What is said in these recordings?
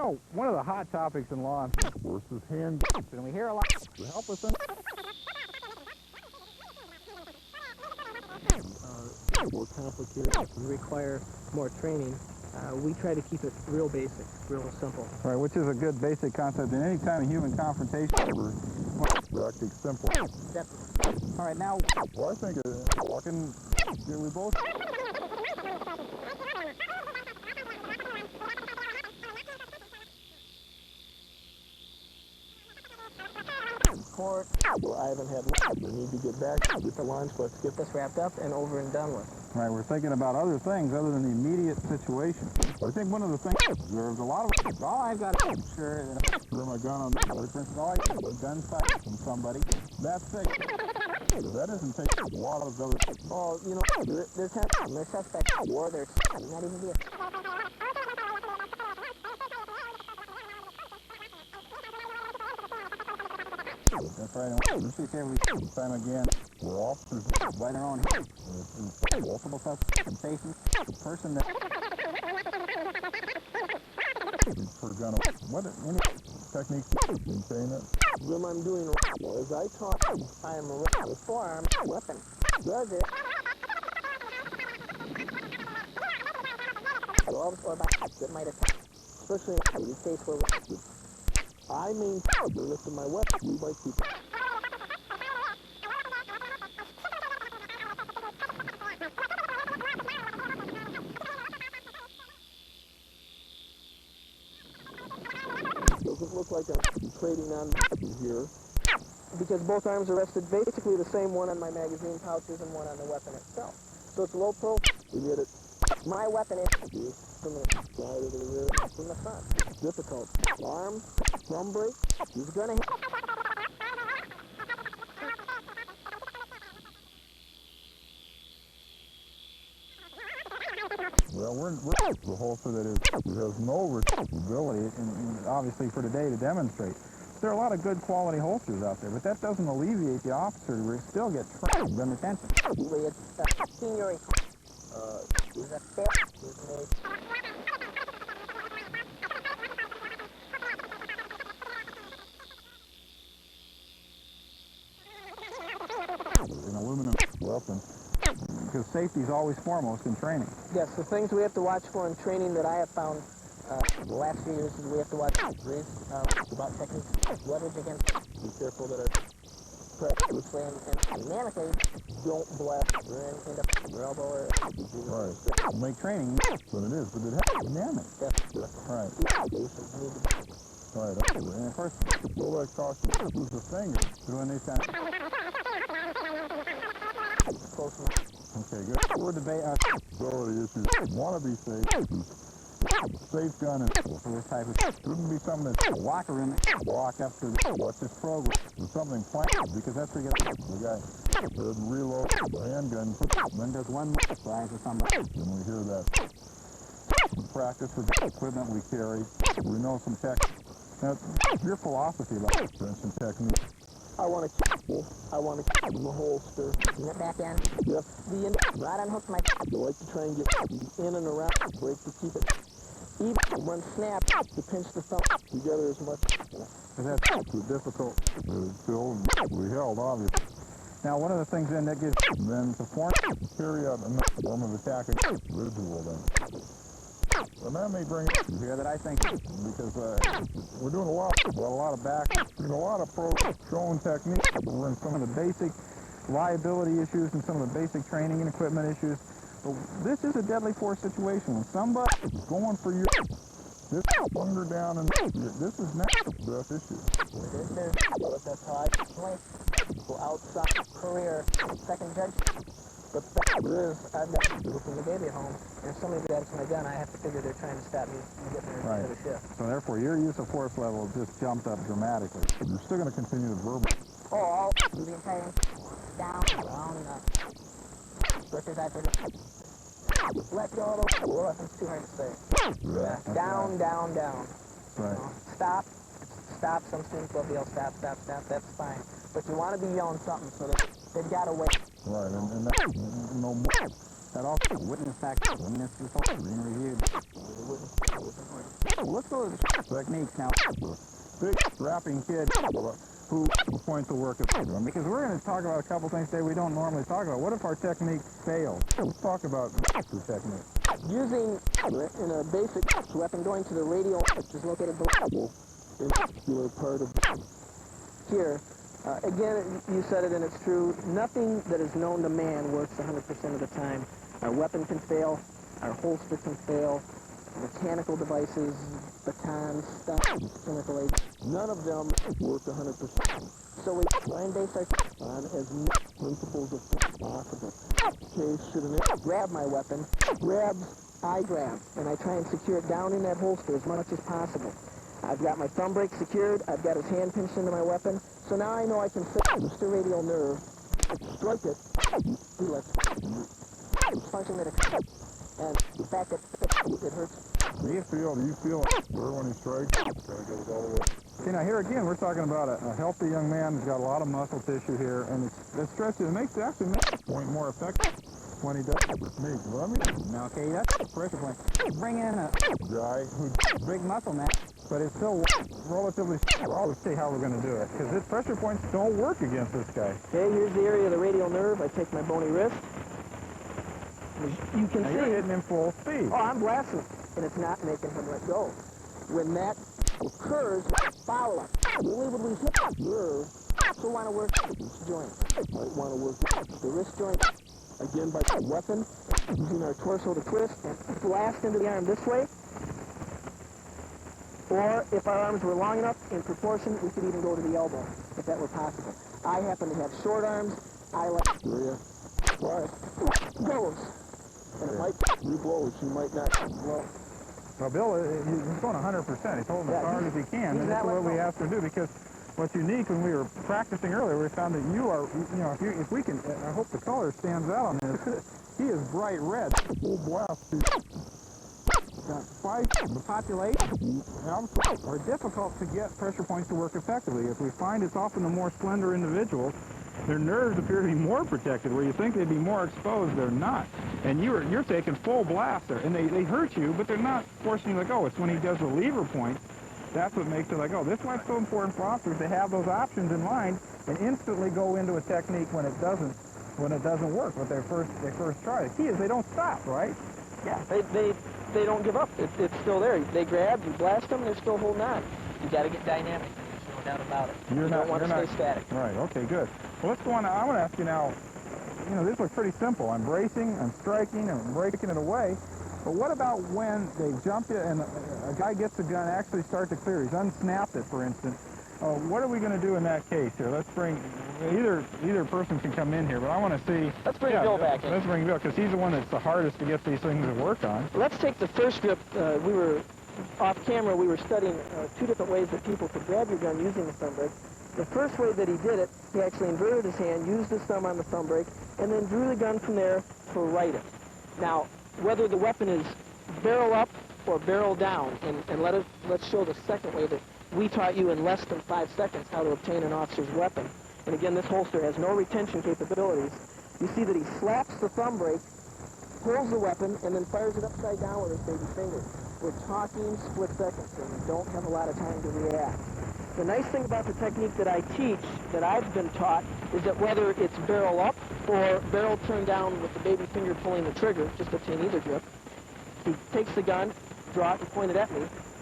One of the hot topics in law enforcement is handguns, and we hear a lot to help us more complicated, require more training. We try to keep it real basic, real simple. Right, which is a good basic concept in any kind of human confrontation. We're acting simple. Definitely. All right, now, well, I think we both. Court, well, I haven't had lunch. We need to get back, get the lunch. Let's get this wrapped up and over and done with. Right, we're thinking about other things other than the immediate situation. I think one of the things there's a lot of all I've got to sure my gun on the for instance, all I got a gunfight from somebody. That's it. That doesn't take a lot of other. Oh, you know, they're suspects in war. They're not even there. That's right. You see every time again, we're officers right our own head. Multiple confrontations. The person that for gun. What any techniques in saying that? What I'm doing as I talk, I am a forearm weapon. Does it? Gloves or backs that might attack, especially in the case where I maintain the lift of my weapon. We might keep it. Doesn't look like I'm trading on here because both arms are rested basically the same, one on my magazine pouches and one on the weapon itself. So it's low pro. We get it. My weapon is from the side of the rear, from the front. It's difficult. Arm, thumb brake, he's gonna hit. Well, we're the holster that has no retrievability, and obviously for today to demonstrate. There are a lot of good quality holsters out there, but that doesn't alleviate the officer to still get trained in retention. It's seniority. Is a fair an aluminum weapon, because safety is always foremost in training. Yes, the things we have to watch for in training that I have found the last few years is we have to watch about techniques, leverage against. Be careful that our press loosely and dynamically don't blast into your elbow or. Right. Make training what it is, but it has dynamic. Right. Right. And of course, all that costs is the finger doing these kind of. Okay, good. We're debating ability issues. Want to be safe. Safe gun and for this type of shouldn't be something that's locker room walk up to what's this program or something planned, because that's where you get the guy reload the handgun, then does one flag or something, and we hear that. Practice with the equipment we carry. We know some tech. Now, your philosophy about prevention technique. I want to keep the holster. Get back in. Yep. Right unhook my. I like to try and get in and around. Break to keep it. Even when snap to pinch the thumb together as much. That's too difficult to fill. We held, obviously. Now, one of the things then that gives then to carry out a form of attack against visual then. And that may bring up here that I think, because we're doing a lot of back, doing a lot of pro-shown techniques. We're in some of the basic liability issues and some of the basic training and equipment issues. But this is a deadly force situation. When somebody is going for you, this thunder down, and this is not the best issue. That's how I play. Go outside career, second judge. But the fact is, I've got people from the baby home, and if somebody grabs my gun, I have to figure they're trying to stop me from getting there to the shift. So therefore, your use of force level just jumped up dramatically. You're still going to continue to verbal. Oh, all the entire down, around, switches after the let go of the well, it's too hard to say. Yeah, down, down, down. Right. Stop. Some students will be able to stop, that's fine. But you want to be yelling something so that they've got to wait. Right, and that's no more. That also witness factor, witness results being reviewed. Let's go to the techniques now. Big strapping kid who points the work of because we're going to talk about a couple things today we don't normally talk about. What if our technique fails? Let's talk about the technique. Using in a basic weapon, going to the radial, which is located below the muscular part of here. Again, you said it and it's true. Nothing that is known to man works 100% of the time. Our weapon can fail, our holster can fail, mechanical devices, batons, stuff, chemical agents. None of them work 100%. So we try and base our on as many principles as possible. Okay, should an enemy grab my weapon, I grab, and I try and secure it down in that holster as much as possible. I've got my thumb brake secured, I've got his hand pinched into my weapon, so now I know I can fit the radial nerve, strike it, function that and the fact that it hurts. Do you feel when he strikes? See, now here again, we're talking about a healthy young man who's got a lot of muscle tissue here, and it stretches, it actually makes the point more effective when he does technique. Okay, that's a pressure point. Bring in a guy who's big muscle mass, but it's still relatively I'll always see how we're going to do it, because his pressure points don't work against this guy. Okay, here's the area of the radial nerve. I take my bony wrist. You can now see you're hitting him full speed. Oh, I'm blasting, and it's not making him let go. When that occurs, follow up. Only when we hit the nerve, also want to work this joint. Might want to work the wrist joint. Again, by the weapon, using our torso to twist and blast into the arm this way. Or if our arms were long enough, in proportion, we could even go to the elbow, if that were possible. I happen to have short arms. I like goes. And it might re-blow, she might not blow. Well, Bill, he's going 100%. He's holding as hard as he can, and that's what we have to do, because what's unique when we were practicing earlier, we found that you are, if we can, I hope the color stands out on this, he is bright red. Full blast. The population are difficult to get pressure points to work effectively. If we find it's often the more slender individuals, their nerves appear to be more protected. Where you think they'd be more exposed, they're not. And you're taking full blast there, and they hurt you, but they're not forcing you to let go. It's when he does the lever point, that's what makes it like, oh, this is why it's so important for officers to have those options in mind and instantly go into a technique when it doesn't work, when they first try. The key is they don't stop, right? Yeah, they don't give up. It's still there. They grab, you blast them, they're still holding on. You got to get dynamic. There's no doubt about it. You don't want to stay static. Right. Okay. Good. Well, let's go on. I want to ask you now. This looks pretty simple. I'm bracing, I'm striking, I'm breaking it away. But what about when they jump you and a guy gets the gun, actually start to clear? He's unsnapped it, for instance. What are we going to do in that case here? Let's bring either person can come in here, but I want to see. Let's bring Bill back in. Let's bring Bill, because he's the one that's the hardest to get these things to work on. Let's take the first grip. We were off camera. We were studying two different ways that people could grab your gun using the thumb brake. The first way that he did it, he actually inverted his hand, used his thumb on the thumb brake, and then drew the gun from there to right it. Now, whether the weapon is barrel up or barrel down, and let's show the second way that we taught you in less than 5 seconds how to obtain an officer's weapon. And again, this holster has no retention capabilities. You see that he slaps the thumb brake, pulls the weapon, and then fires it upside down with his baby finger. We're talking split seconds, and we don't have a lot of time to react. The nice thing about the technique that I teach, that I've been taught, is that whether it's barrel up or barrel turned down with the baby finger pulling the trigger, just obtain either grip, he takes the gun, draw it, and point it at me.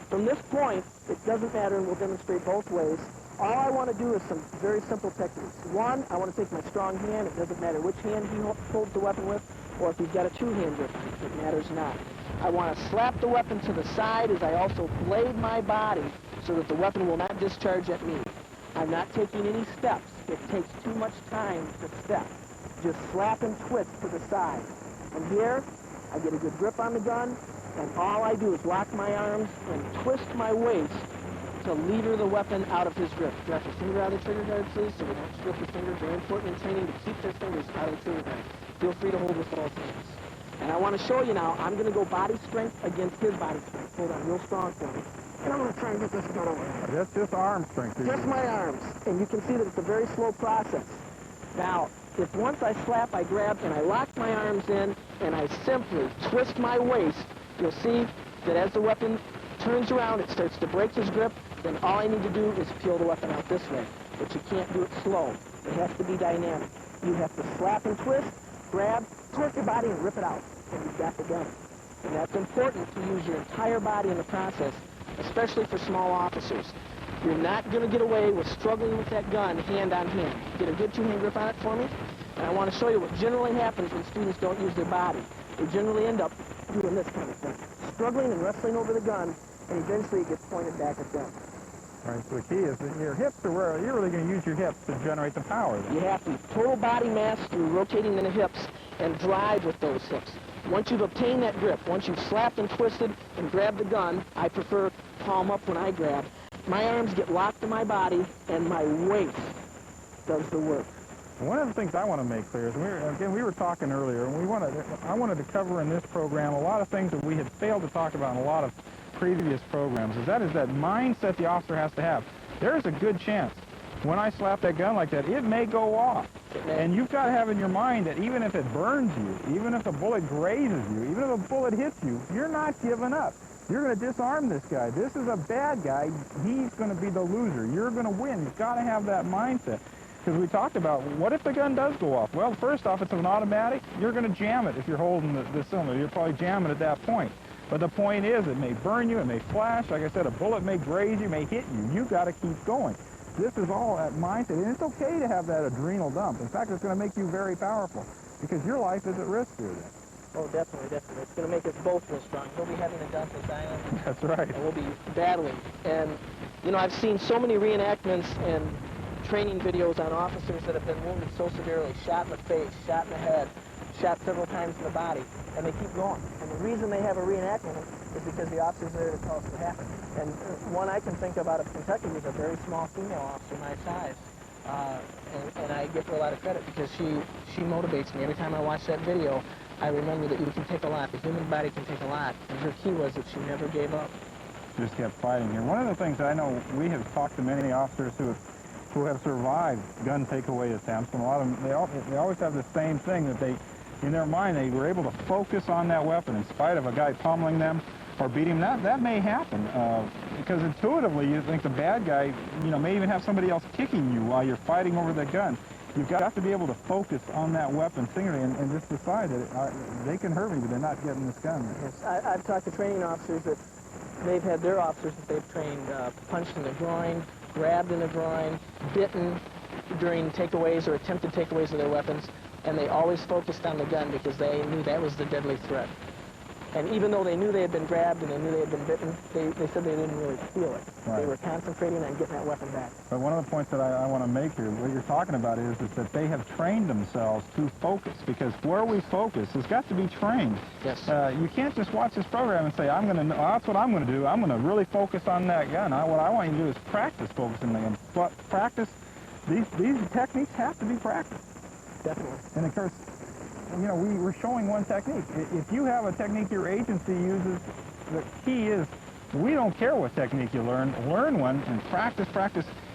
From this point, it doesn't matter, and we'll demonstrate both ways. All I want to do is some very simple techniques. One, I want to take my strong hand. It doesn't matter which hand he holds the weapon with, or if he's got a two-hand grip. It matters not. I want to slap the weapon to the side as I also blade my body so that the weapon will not discharge at me. I'm not taking any steps. It takes too much time to step. Just slap and twist to the side. And here, I get a good grip on the gun, and all I do is lock my arms and twist my waist to lever the weapon out of his grip. Drop your finger out of the trigger guard, please, so we don't strip your fingers. Very important in training to keep their fingers out of the trigger guard. Feel free to hold with both hands. And I want to show you now, I'm going to go body strength against his body strength. Hold on real strong for me. And I'm going to try and get this gun over. That's just arm strength. Just my arms. And you can see that it's a very slow process. Now, if once I slap, I grab, and I lock my arms in, and I simply twist my waist, you'll see that as the weapon turns around, it starts to break his grip, then all I need to do is peel the weapon out this way. But you can't do it slow. It has to be dynamic. You have to slap and twist, grab, torque your body, and rip it out, and you've got the gun. And that's important to use your entire body in the process, especially for small officers. You're not going to get away with struggling with that gun hand on hand. Get a good two-hand grip on it for me. And I want to show you what generally happens when students don't use their body. They generally end up doing this kind of thing. Struggling and wrestling over the gun, and eventually it gets pointed back at them. All right, so the key is that your hips are where you're really going to use your hips to generate the power. Then. You have to total body mass through rotating in the hips and drive with those hips. Once you've obtained that grip, once you've slapped and twisted and grabbed the gun, I prefer palm up when I grab, my arms get locked to my body and my waist does the work. One of the things I want to make clear is, we were talking earlier, and I wanted to cover in this program a lot of things that we had failed to talk about in a lot of previous programs, that mindset the officer has to have. There is a good chance when I slap that gun like that, it may go off. And you've got to have in your mind that even if it burns you, even if a bullet grazes you, even if a bullet hits you, you're not giving up. You're going to disarm this guy. This is a bad guy. He's going to be the loser. You're going to win. You've got to have that mindset. Because we talked about, what if the gun does go off? Well, first off, it's an automatic. You're going to jam it if you're holding the cylinder. You'll probably jam it at that point. But the point is, it may burn you, it may flash. Like I said, a bullet may graze you, may hit you. You've got to keep going. This is all that mindset. And it's okay to have that adrenal dump. In fact, it's going to make you very powerful because your life is at risk here then. Oh, definitely, definitely. It's going to make us both real strong. He'll be having a dump as I am. That's right. And we'll be battling. And, you know, I've seen so many reenactments and training videos on officers that have been wounded so severely, shot in the face, shot in the head, shot several times in the body, and they keep going. And the reason they have a reenactment is because the officer's there to tell us what happened. And one I can think of out of Kentucky was a very small female officer my size. And I give her a lot of credit because she motivates me. Every time I watch that video, I remember that you can take a lot. The human body can take a lot. And her key was that she never gave up. Just kept fighting here. One of the things I know, we have talked to many officers who have survived gun takeaway attempts, and a lot of them, they always have the same thing, that they, in their mind, they were able to focus on that weapon in spite of a guy pummeling them or beating them. That may happen because intuitively you think the bad guy, may even have somebody else kicking you while you're fighting over the gun. You've got to be able to focus on that weapon singularly and just decide that they can hurt me, but they're not getting this gun. Yes, I've talked to training officers that they've had their officers that they've trained punched in the groin, grabbed in the groin, bitten during takeaways or attempted takeaways of their weapons, and they always focused on the gun because they knew that was the deadly threat. And even though they knew they had been grabbed and they knew they had been bitten, they said they didn't really feel it. Right. They were concentrating on getting that weapon back. But one of the points that I want to make here, what you're talking about is that they have trained themselves to focus, because where we focus has got to be trained. Yes. You can't just watch this program and say, that's what I'm going to do. I'm going to really focus on that gun. What I want you to do is practice focusing on the gun. But practice, these techniques have to be practiced. Definitely. And of course, we're showing one technique. If you have a technique your agency uses, the key is we don't care what technique you learn one and practice,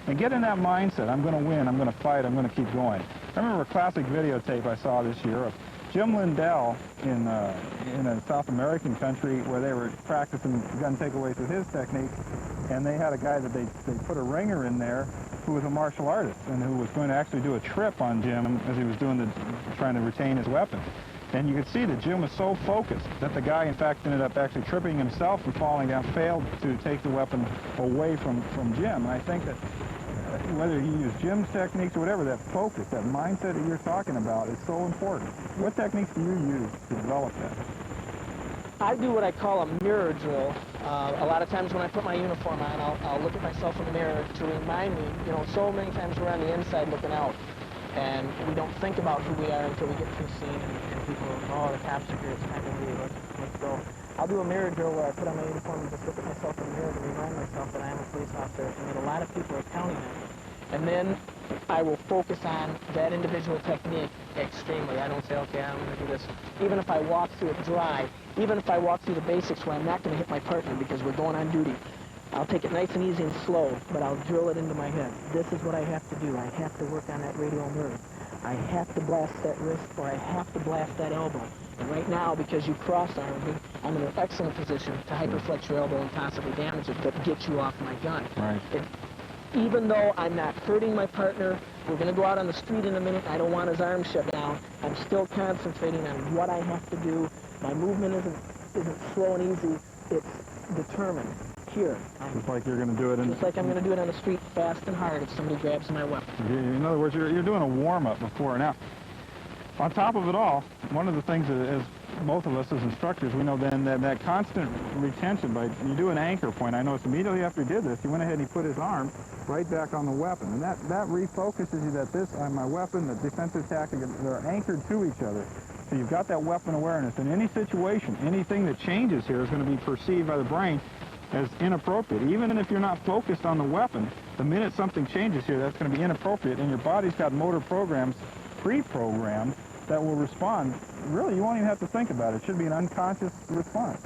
and get in that mindset. I'm going to win, I'm going to fight, I'm going to keep going. I remember a classic videotape I saw this year of Jim Lindell in a South American country where they were practicing gun takeaways with his technique, and they had a guy that they put a ringer in there who was a martial artist and who was going to actually do a trip on Jim as he was trying to retain his weapon. And you could see that Jim was so focused that the guy, in fact, ended up actually tripping himself and falling down, failed to take the weapon away from Jim. And I think that whether you use Jim's techniques or whatever, that focus, that mindset that you're talking about is so important. What techniques do you use to develop that? I do what I call a mirror drill. A lot of times when I put my uniform on, I'll look at myself in the mirror to remind me, so many times we're on the inside looking out, and we don't think about who we are until we get to the scene, and people go, the cops are here, it's time to leave, let's go. I'll do a mirror drill where I put on my uniform and just look at myself in the mirror to remind myself that I am a police officer and that a lot of people are counting on me. And then I will focus on that individual technique extremely. I don't say, okay, I'm going to do this. Even if I walk through it dry, even if I walk through the basics where I'm not going to hit my partner because we're going on duty, I'll take it nice and easy and slow, but I'll drill it into my head. This is what I have to do. I have to work on that radial nerve. I have to blast that wrist or I have to blast that elbow. And right now, because you cross-armed me, I'm in an excellent position to hyperflex your elbow and possibly damage it, but get you off my gun. Right. Even though I'm not hurting my partner, we're going to go out on the street in a minute, I don't want his arm shut down, I'm still concentrating on what I have to do. My movement isn't slow and easy, it's determined. Here. Just like you're going to do it just like I'm going to do it on the street fast and hard if somebody grabs my weapon. In other words, you're doing a warm-up before. Now, on top of it all, one of the things that, as both of us as instructors, we know then that constant retention, you do an anchor point. I noticed immediately after he did this, he went ahead and he put his arm right back on the weapon. And that refocuses you that this, my weapon, the defensive tactic, they're anchored to each other. So you've got that weapon awareness. In any situation, anything that changes here is going to be perceived by the brain as inappropriate. Even if you're not focused on the weapon, the minute something changes here, that's going to be inappropriate, and your body's got motor programs pre-programmed that will respond. Really, you won't even have to think about it. It should be an unconscious response.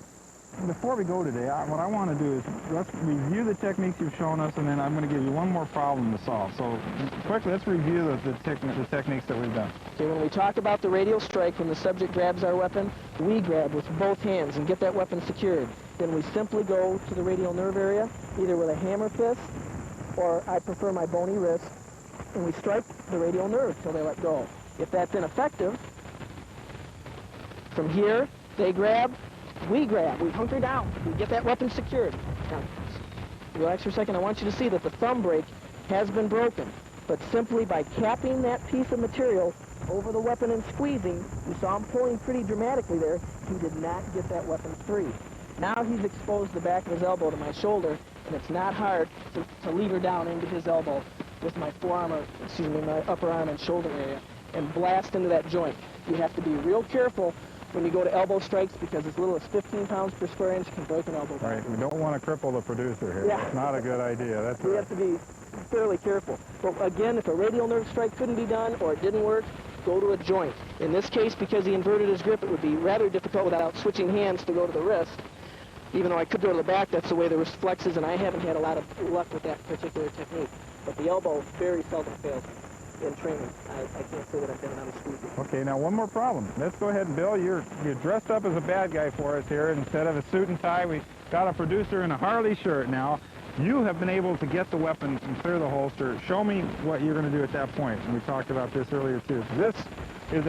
Before we go today, what I want to do is let's review the techniques you've shown us, and then I'm going to give you one more problem to solve. So quickly, let's review the techniques that we've done. Okay, when we talk about the radial strike, when the subject grabs our weapon, we grab with both hands and get that weapon secured. Then we simply go to the radial nerve area, either with a hammer fist, or I prefer my bony wrist, and we strike the radial nerve till they let go. If that's ineffective, from here, they grab, we hunker down, we get that weapon secured. Now, relax for a second. I want you to see that the thumb brake has been broken, but simply by capping that piece of material over the weapon and squeezing, you saw him pulling pretty dramatically there, he did not get that weapon free. Now he's exposed the back of his elbow to my shoulder, and it's not hard to lever down into his elbow with my my upper arm and shoulder area, and blast into that joint. You have to be real careful when you go to elbow strikes, because as little as 15 pounds per square inch can break an elbow. Right, we don't want to cripple the producer here. Yeah. It's not a good idea. We have to be fairly careful. But again, if a radial nerve strike couldn't be done or it didn't work, go to a joint. In this case, because he inverted his grip, it would be rather difficult without switching hands to go to the wrist. Even though I could go to the back, that's the way the wrist flexes, and I haven't had a lot of luck with that particular technique. But the elbow very seldom fails in training. I can't say that I've done it on the street. Okay, now one more problem. Let's go ahead and, Bill, you're dressed up as a bad guy for us here. Instead of a suit and tie, we got a producer in a Harley shirt now. You have been able to get the weapon and clear the holster. Show me what you're going to do at that point. And we talked about this earlier, too. This is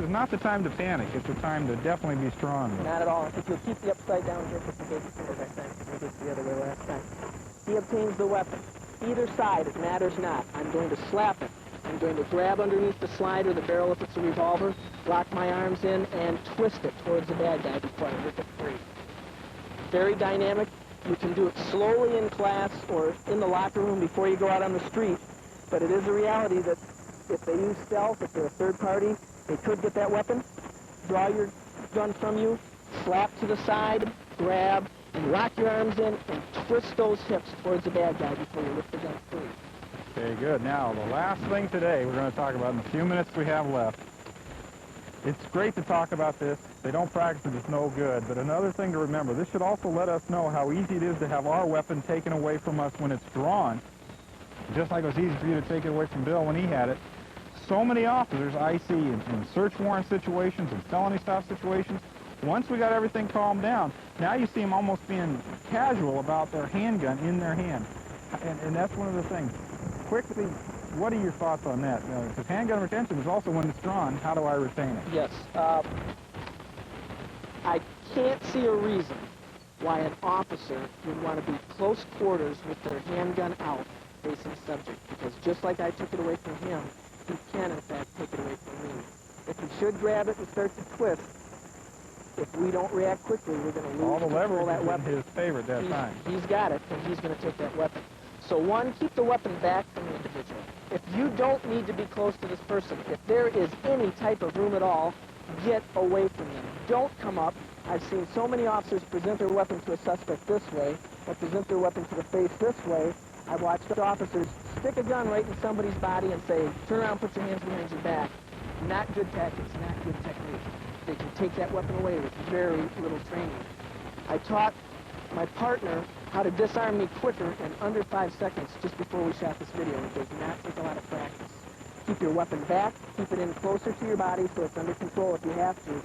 not the time to panic. It's the time to definitely be strong. Not at all. If you'll keep the upside down here, put the basic finger back time, because we did the other way last time. He obtains the weapon. Either side, it matters not. I'm going to slap it. I'm going to grab underneath the slide or the barrel if it's a revolver, lock my arms in, and twist it towards the bad guy before I rip it free. Very dynamic. You can do it slowly in class or in the locker room before you go out on the street, but it is a reality that if they use stealth, if they're a third party, they could get that weapon, draw your gun from you, slap to the side, grab, and lock your arms in and twist those hips towards the bad guy before you lift the gun free. Okay, good. Now, the last thing today we're going to talk about in the few minutes we have left. It's great to talk about this. They don't practice it, it's no good. But another thing to remember, this should also let us know how easy it is to have our weapon taken away from us when it's drawn. Just like it was easy for you to take it away from Bill when he had it. So many officers I see in search warrant situations and felony stop situations, once we got everything calmed down, now you see them almost being casual about their handgun in their hand. And that's one of the things. Quickly, what are your thoughts on that? Because handgun retention is also when it's drawn, how do I retain it? Yes. I can't see a reason why an officer would want to be close quarters with their handgun out facing the subject, because just like I took it away from him, he can, in fact, take it away from me. If he should grab it and start to twist, if we don't react quickly, we're going to lose control of that weapon. His favorite that time. He's got it, and he's going to take that weapon. So one, keep the weapon back from the individual. If you don't need to be close to this person, if there is any type of room at all, get away from them. Don't come up. I've seen so many officers present their weapon to a suspect this way, or present their weapon to the face this way. I've watched officers stick a gun right in somebody's body and say, turn around, put your hands behind your back. Not good tactics, not good technique. They can take that weapon away with very little training. I taught my partner how to disarm me quicker in under 5 seconds just before we shot this video. It does not take a lot of practice. Keep your weapon back, keep it in closer to your body so it's under control if you have to.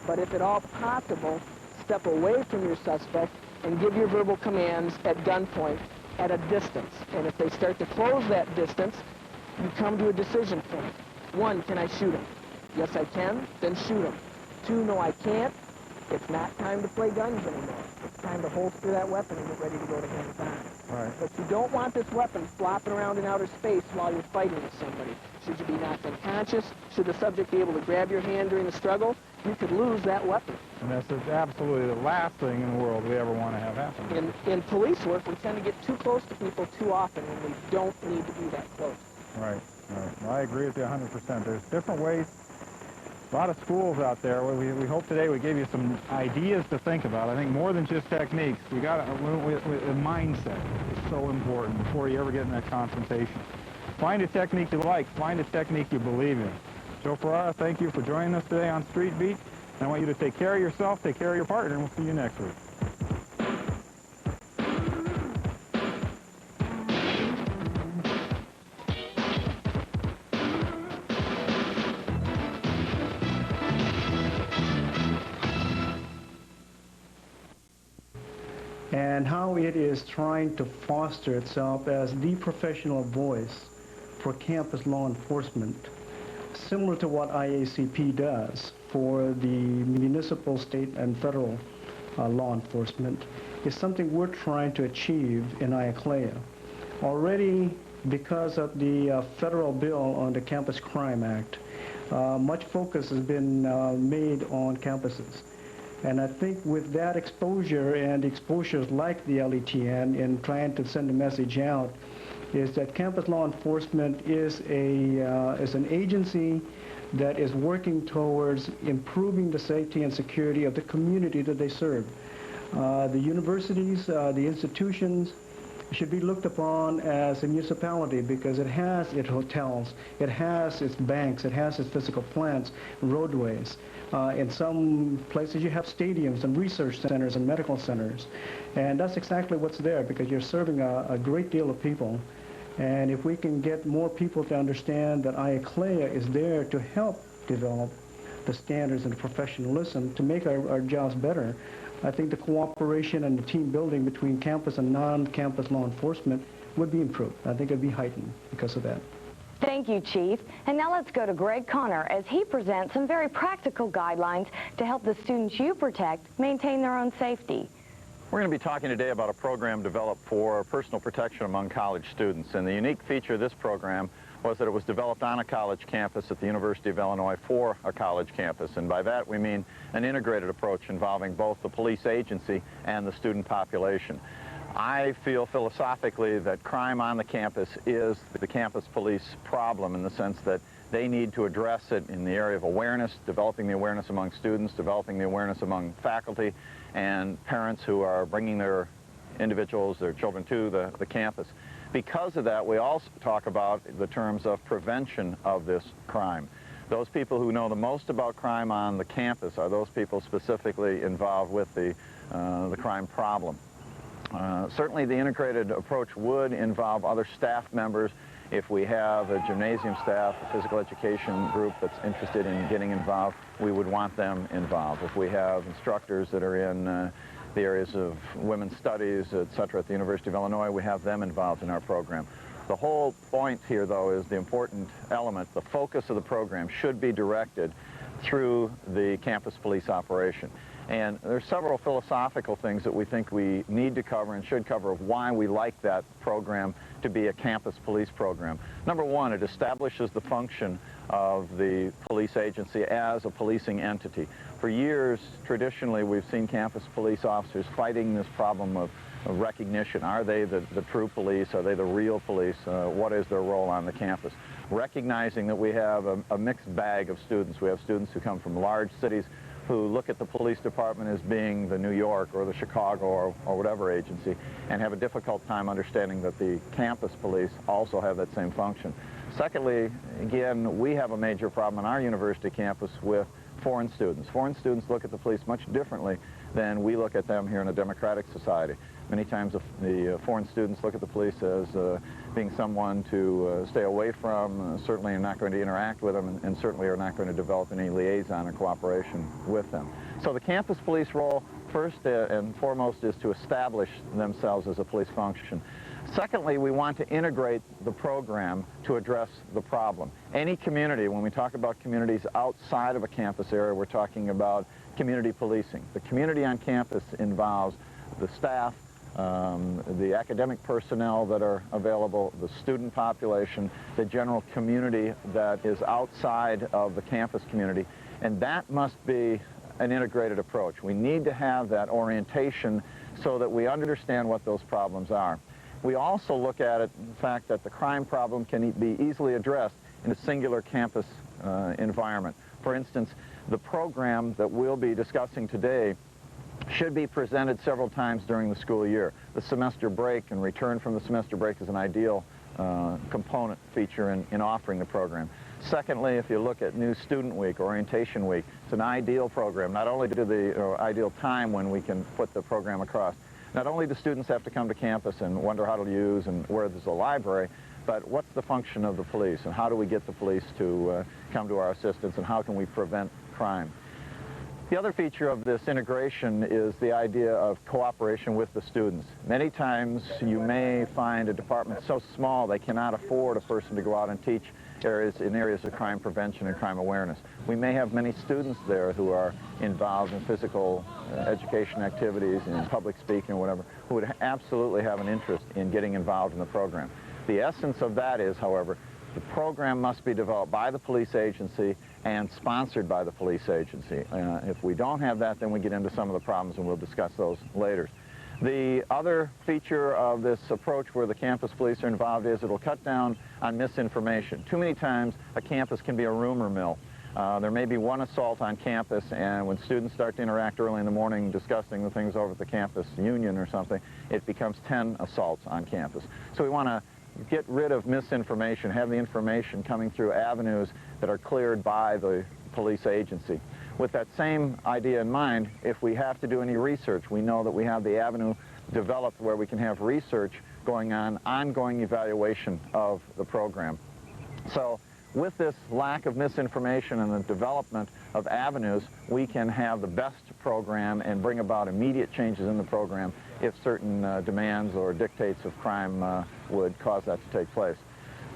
But if at all possible, step away from your suspect and give your verbal commands at gunpoint at a distance. And if they start to close that distance, you come to a decision point. 1, can I shoot him? Yes, I can. Then shoot him. 2, no, I can't. It's not time to play guns anymore. It's time to holster that weapon and get ready to go to hands-on. Right. But you don't want this weapon flopping around in outer space while you're fighting with somebody. Should you be knocked unconscious, should the subject be able to grab your hand during the struggle, you could lose that weapon. And that's absolutely the last thing in the world we ever want to have happen. In police work, we tend to get too close to people too often when we don't need to be that close. Right, right. Well, I agree with you 100%. There's different ways. A lot of schools out there. We hope today we gave you some ideas to think about. I think more than just techniques, we got a mindset is so important before you ever get in that confrontation. Find a technique you like. Find a technique you believe in. Joe Ferrara, thank you for joining us today on Street Beat. And I want you to take care of yourself, take care of your partner, and we'll see you next week. And how it is trying to foster itself as the professional voice for campus law enforcement, similar to what IACP does for the municipal, state, and federal law enforcement, is something we're trying to achieve in IACLEA. Already, because of the federal bill on the Campus Crime Act, much focus has been made on campuses. And I think with that exposure and exposures like the LETN in trying to send a message out, is that campus law enforcement is an agency that is working towards improving the safety and security of the community that they serve. The universities, the institutions should be looked upon as a municipality because it has its hotels, it has its banks, it has its physical plants, roadways. In some places you have stadiums and research centers and medical centers. And that's exactly what's there because you're serving a great deal of people. And if we can get more people to understand that IACLEA is there to help develop the standards and the professionalism to make our jobs better, I think the cooperation and the team building between campus and non-campus law enforcement would be improved. I think it would be heightened because of that. Thank you, Chief. And now let's go to Greg Connor as he presents some very practical guidelines to help the students you protect maintain their own safety. We're going to be talking today about a program developed for personal protection among college students. And the unique feature of this program was that it was developed on a college campus at the University of Illinois for a college campus. And by that we mean an integrated approach involving both the police agency and the student population. I feel philosophically that crime on the campus is the campus police problem in the sense that they need to address it in the area of awareness, developing the awareness among students, developing the awareness among faculty and parents who are bringing their individuals, their children to the campus. Because of that, we also talk about the terms of prevention of this crime. Those people who know the most about crime on the campus are those people specifically involved with the crime problem. Certainly the integrated approach would involve other staff members. If we have a gymnasium staff, a physical education group that's interested in getting involved, we would want them involved. If we have instructors that are in the areas of women's studies, etc. at the University of Illinois, we have them involved in our program. The whole point here, though, is the important element. The focus of the program should be directed through the campus police operation. And there's several philosophical things that we think we need to cover and should cover of why we like that program to be a campus police program. Number one, it establishes the function of the police agency as a policing entity. For years, traditionally, we've seen campus police officers fighting this problem of recognition. Are they the true police? Are they the real police? What is their role on the campus? Recognizing that we have a mixed bag of students. We have students who come from large cities who look at the police department as being the New York or the Chicago or whatever agency and have a difficult time understanding that the campus police also have that same function. Secondly, again, we have a major problem on our university campus with foreign students. Foreign students look at the police much differently than we look at them here in a democratic society. Many times the foreign students look at the police as being someone to stay away from, certainly are not going to interact with them, and certainly are not going to develop any liaison or cooperation with them. So the campus police role, first and foremost, is to establish themselves as a police function. Secondly, we want to integrate the program to address the problem. Any community, when we talk about communities outside of a campus area, we're talking about community policing. The community on campus involves the staff, the academic personnel that are available, the student population, the general community that is outside of the campus community, and that must be an integrated approach. We need to have that orientation so that we understand what those problems are. We also look at it, the fact that the crime problem can be easily addressed in a singular campus environment. For instance, the program that we'll be discussing today should be presented several times during the school year. The semester break and return from the semester break is an ideal component feature in offering the program. Secondly, if you look at New Student Week, Orientation Week, it's an ideal program. Not only do the ideal time when we can put the program across, not only do students have to come to campus and wonder how to use and where there's a library, but what's the function of the police and how do we get the police to come to our assistance and how can we prevent crime? The other feature of this integration is the idea of cooperation with the students. Many times you may find a department so small they cannot afford a person to go out and teach in areas of crime prevention and crime awareness. We may have many students there who are involved in physical education activities, in public speaking or whatever, who would absolutely have an interest in getting involved in the program. The essence of that is, however, the program must be developed by the police agency and sponsored by the police agency. If we don't have that, then we get into some of the problems, and we'll discuss those later. The other feature of this approach where the campus police are involved is it'll cut down on misinformation. Too many times a campus can be a rumor mill. There may be one assault on campus, and when students start to interact early in the morning discussing the things over at the campus union or something, it becomes 10 assaults on campus. So we want to get rid of misinformation, have the information coming through avenues that are cleared by the police agency. With that same idea in mind, if we have to do any research, we know that we have the avenue developed where we can have research going on, ongoing evaluation of the program. So with this lack of misinformation and the development of avenues, we can have the best program and bring about immediate changes in the program if certain demands or dictates of crime would cause that to take place.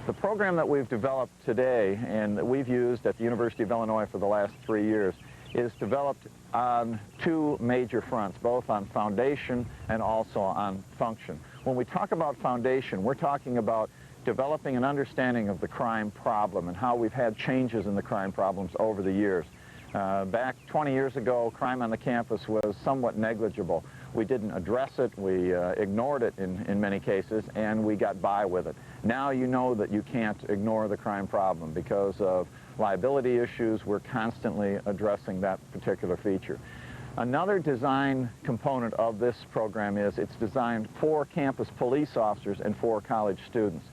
The program that we've developed today and that we've used at the University of Illinois for the last 3 years is developed on two major fronts, both on foundation and also on function. When we talk about foundation, we're talking about developing an understanding of the crime problem and how we've had changes in the crime problems over the years. Back 20 years ago, crime on the campus was somewhat negligible. We didn't address it, we ignored it in many cases, and we got by with it. Now you know that you can't ignore the crime problem. Because of liability issues, we're constantly addressing that particular feature. Another design component of this program is it's designed for campus police officers and for college students.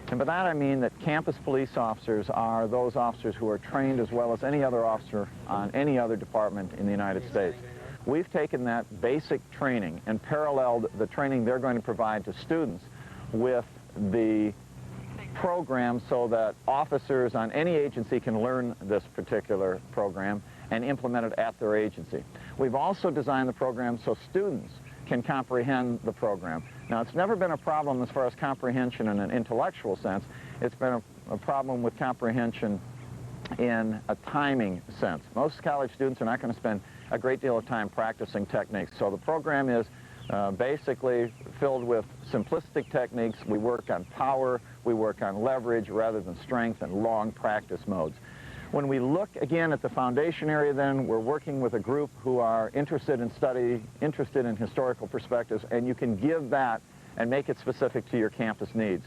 And by that I mean that campus police officers are those officers who are trained as well as any other officer on any other department in the United States. We've taken that basic training and paralleled the training they're going to provide to students with the program so that officers on any agency can learn this particular program and implement it at their agency. We've also designed the program so students can comprehend the program. Now, it's never been a problem as far as comprehension in an intellectual sense. It's been a problem with comprehension in a timing sense. Most college students are not going to spend a great deal of time practicing techniques. So the program is basically filled with simplistic techniques. We work on power, we work on leverage rather than strength, and long practice modes. When we look again at the foundation area, then we're working with a group who are interested in study, interested in historical perspectives, and you can give that and make it specific to your campus needs.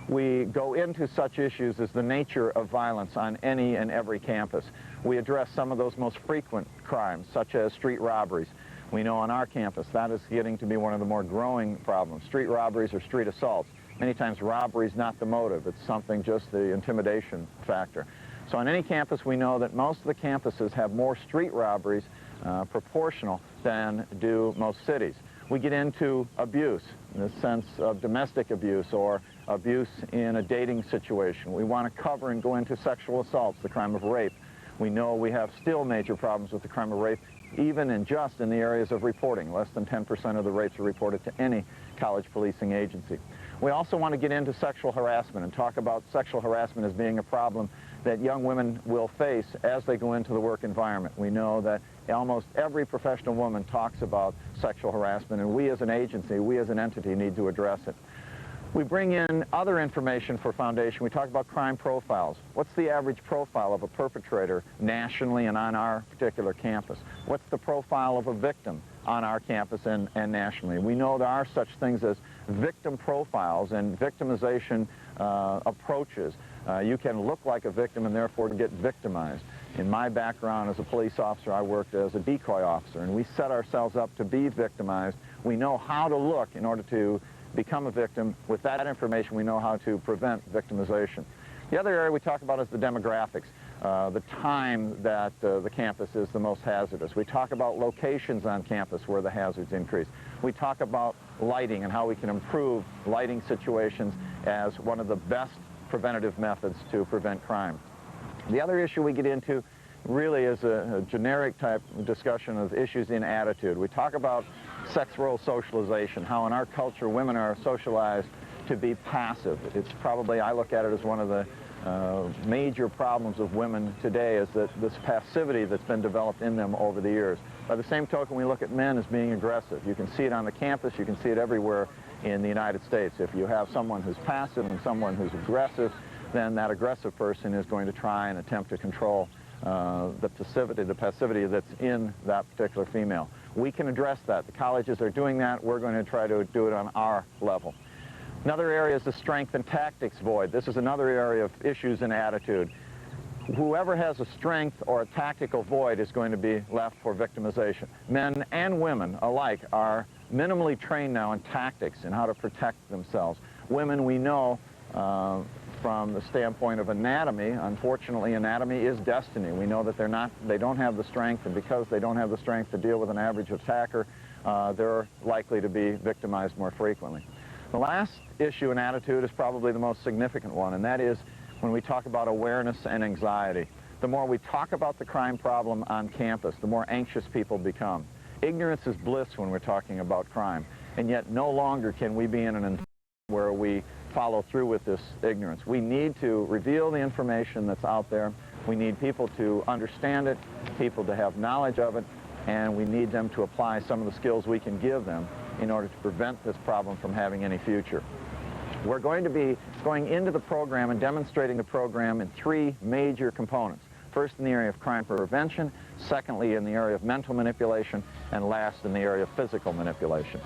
We go into such issues as the nature of violence on any and every campus. We address some of those most frequent crimes, such as street robberies. We know on our campus that is getting to be one of the more growing problems. Street robberies or street assaults. Many times robbery is not the motive, it's something just the intimidation factor. So on any campus we know that most of the campuses have more street robberies proportional than do most cities. We get into abuse, in the sense of domestic abuse or abuse in a dating situation. We want to cover and go into sexual assaults, the crime of rape. We know we have still major problems with the crime of rape, even in the areas of reporting. Less than 10% of the rapes are reported to any college policing agency. We also want to get into sexual harassment and talk about sexual harassment as being a problem that young women will face as they go into the work environment. We know that almost every professional woman talks about sexual harassment, and we as an agency, we as an entity need to address it. We bring in other information for foundation. We talk about crime profiles. What's the average profile of a perpetrator nationally and on our particular campus? What's the profile of a victim on our campus and nationally? We know there are such things as victim profiles and victimization approaches. You can look like a victim and therefore get victimized. In my background as a police officer, I worked as a decoy officer, and we set ourselves up to be victimized. We know how to look in order to become a victim. With that information, we know how to prevent victimization. The other area we talk about is the demographics, the time that the campus is the most hazardous. We talk about locations on campus where the hazards increase. We talk about lighting and how we can improve lighting situations as one of the best preventative methods to prevent crime. The other issue we get into really is a generic type discussion of issues in attitude. We talk about sex role socialization, how in our culture women are socialized to be passive. It's probably, I look at it as one of the major problems of women today, is that this passivity that's been developed in them over the years. By the same token, we look at men as being aggressive. You can see it on the campus, you can see it everywhere in the United States. If you have someone who's passive and someone who's aggressive, then that aggressive person is going to try and attempt to control the passivity that's in that particular female. We can address that. The colleges are doing that. We're going to try to do it on our level. Another area is the strength and tactics void. This is another area of issues in attitude. Whoever has a strength or a tactical void is going to be left for victimization. Men and women alike are minimally trained now in tactics and how to protect themselves. Women, we know from the standpoint of anatomy, unfortunately, anatomy is destiny. We know that they don't have the strength, and because they don't have the strength to deal with an average attacker, they're likely to be victimized more frequently. The last issue in attitude is probably the most significant one, and that is when we talk about awareness and anxiety. The more we talk about the crime problem on campus, the more anxious people become. Ignorance is bliss when we're talking about crime, and yet no longer can we be in an environment where we follow through with this ignorance. We need to reveal the information that's out there. We need people to understand it, people to have knowledge of it, and we need them to apply some of the skills we can give them in order to prevent this problem from having any future. We're going to be going into the program and demonstrating the program in three major components. First, in the area of crime prevention, secondly, in the area of mental manipulation, and last, in the area of physical manipulation.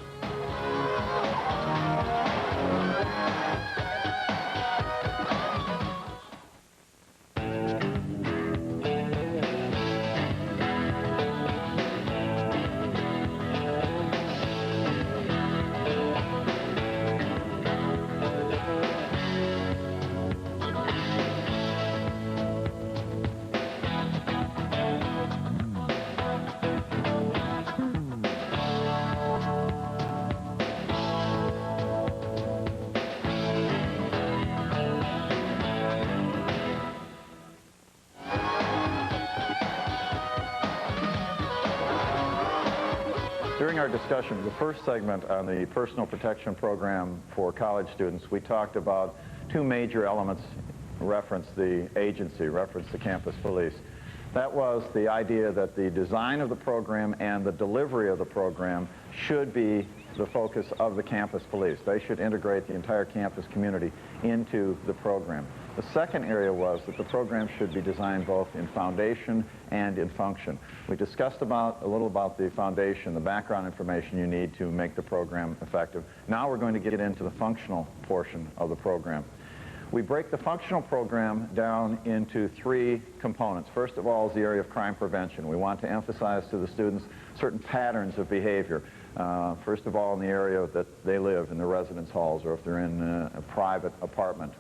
During our discussion, the first segment on the personal protection program for college students, we talked about two major elements, reference the agency, reference the campus police. That was the idea that the design of the program and the delivery of the program should be the focus of the campus police. They should integrate the entire campus community into the program. The second area was that the program should be designed both in foundation and in function. We discussed a little about the foundation, the background information you need to make the program effective. Now we're going to get into the functional portion of the program. We break the functional program down into three components. First of all is the area of crime prevention. We want to emphasize to the students certain patterns of behavior. First of all, in the area that they live, in the residence halls, or if they're in a private apartment.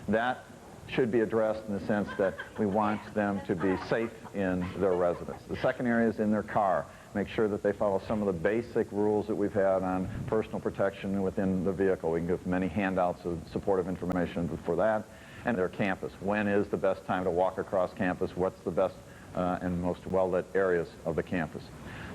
That should be addressed in the sense that we want them to be safe in their residence. The second area is in their car. make sure that they follow some of the basic rules that we've had on personal protection within the vehicle. We can give many handouts of supportive information for that. And their campus. When is the best time to walk across campus? What's the best and most well-lit areas of the campus?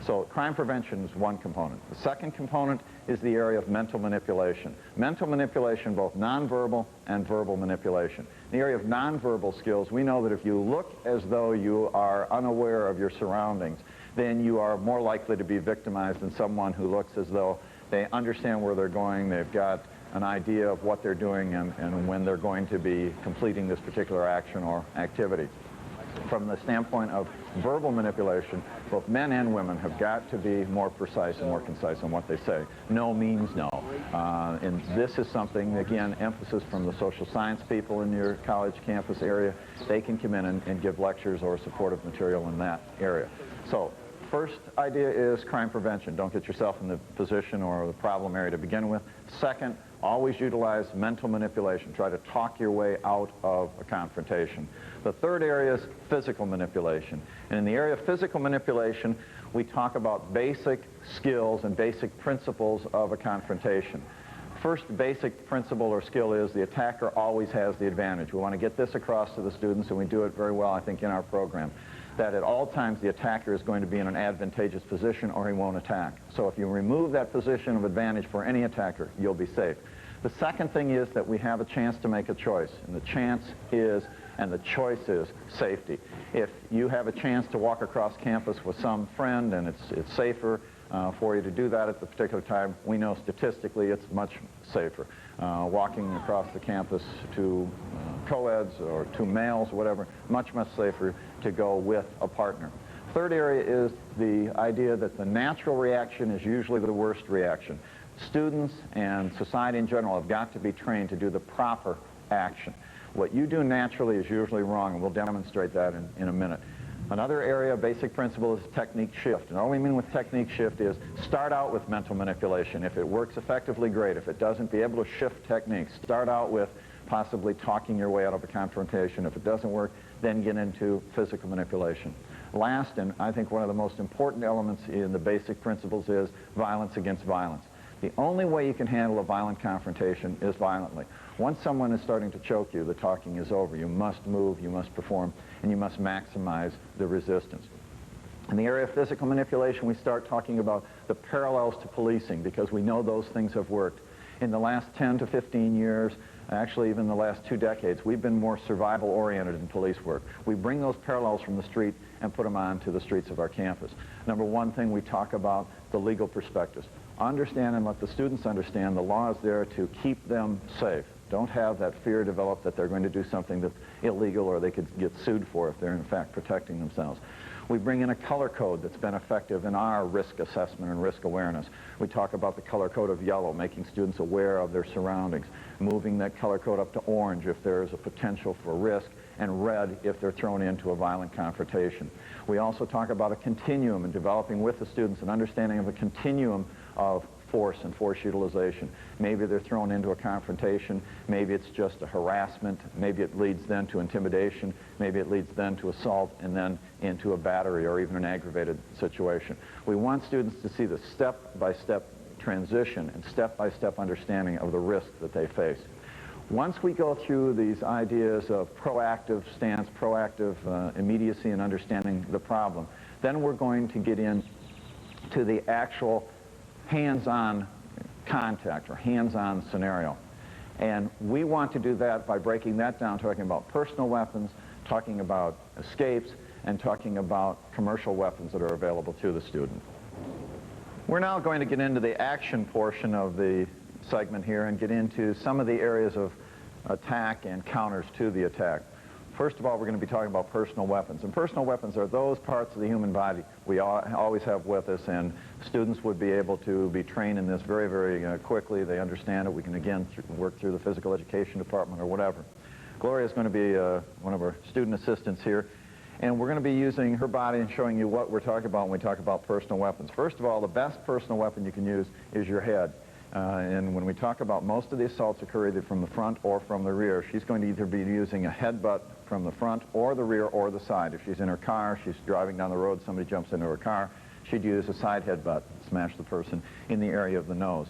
So crime prevention is one component. The second component is the area of mental manipulation. Mental manipulation, both nonverbal and verbal manipulation. In the area of nonverbal skills, we know that if you look as though you are unaware of your surroundings, then you are more likely to be victimized than someone who looks as though they understand where they're going, they've got an idea of what they're doing and when they're going to be completing this particular action or activity. From the standpoint of verbal manipulation, both men and women have got to be more precise and more concise in what they say. No means no. And this is something, again, emphasis from the social science people in your college campus area. They can come in and give lectures or supportive material in that area. So, first idea is crime prevention. Don't get yourself in the position or the problem area to begin with. Second, always utilize mental manipulation. Try to talk your way out of a confrontation. The third area is physical manipulation. And in the area of physical manipulation, we talk about basic skills and basic principles of a confrontation. First basic principle or skill is the attacker always has the advantage. We want to get this across to the students, and we do it very well, I think, in our program, that at all times the attacker is going to be in an advantageous position or he won't attack. So if you remove that position of advantage for any attacker, you'll be safe. The second thing is that we have a chance to make a choice, and the chance is, and the choice is, safety. If you have a chance to walk across campus with some friend and it's safer for you to do that at the particular time, we know statistically it's much safer. Walking across the campus to co-eds or to males, whatever, much safer to go with a partner. Third area is the idea that the natural reaction is usually the worst reaction. Students and society in general have got to be trained to do the proper action. What you do naturally is usually wrong, and we'll demonstrate that in a minute. Another area, basic principle, is technique shift. And all we mean with technique shift is start out with mental manipulation. If it works effectively, great. If it doesn't, be able to shift techniques. Start out with possibly talking your way out of a confrontation. If it doesn't work, then get into physical manipulation. Last, and I think one of the most important elements in the basic principles, is violence against violence. The only way you can handle a violent confrontation is violently. Once someone is starting to choke you, the talking is over. You must move, you must perform, and you must maximize the resistance. In the area of physical manipulation, we start talking about the parallels to policing, because we know those things have worked. In the last 10 to 15 years, actually even the last 2 decades, we've been more survival-oriented in police work. We bring those parallels from the street and put them onto the streets of our campus. Number one thing, we talk about the legal perspectives. Understand and let the students understand the law is there to keep them safe. Don't have that fear develop that they're going to do something that's illegal or they could get sued for if they're in fact protecting themselves. We bring in a color code that's been effective in our risk assessment and risk awareness. We talk about the color code of yellow, making students aware of their surroundings, moving that color code up to orange if there is a potential for risk, and red if they're thrown into a violent confrontation. We also talk about a continuum and developing with the students an understanding of a continuum of force and force utilization. Maybe they're thrown into a confrontation, maybe it's just a harassment, maybe it leads then to intimidation, maybe it leads then to assault and then into a battery or even an aggravated situation. We want students to see the step-by-step transition and step-by-step understanding of the risk that they face. Once we go through these ideas of proactive stance, proactive immediacy and understanding the problem, then we're going to get into the actual hands-on contact or hands-on scenario. And we want to do that by breaking that down, talking about personal weapons, talking about escapes, and talking about commercial weapons that are available to the student. We're now going to get into the action portion of the segment here and get into some of the areas of attack and counters to the attack. First of all, we're going to be talking about personal weapons. And personal weapons are those parts of the human body we always have with us, and students would be able to be trained in this very, very quickly. They understand it. We can, again, work through the physical education department or whatever. Gloria is going to be one of our student assistants here, and we're going to be using her body and showing you what we're talking about when we talk about personal weapons. First of all, the best personal weapon you can use is your head. And when we talk about most of the assaults occur either from the front or from the rear, she's going to either be using a headbutt from the front or the rear or the side. If she's in her car, she's driving down the road, somebody jumps into her car, she'd use a side headbutt, smash the person in the area of the nose.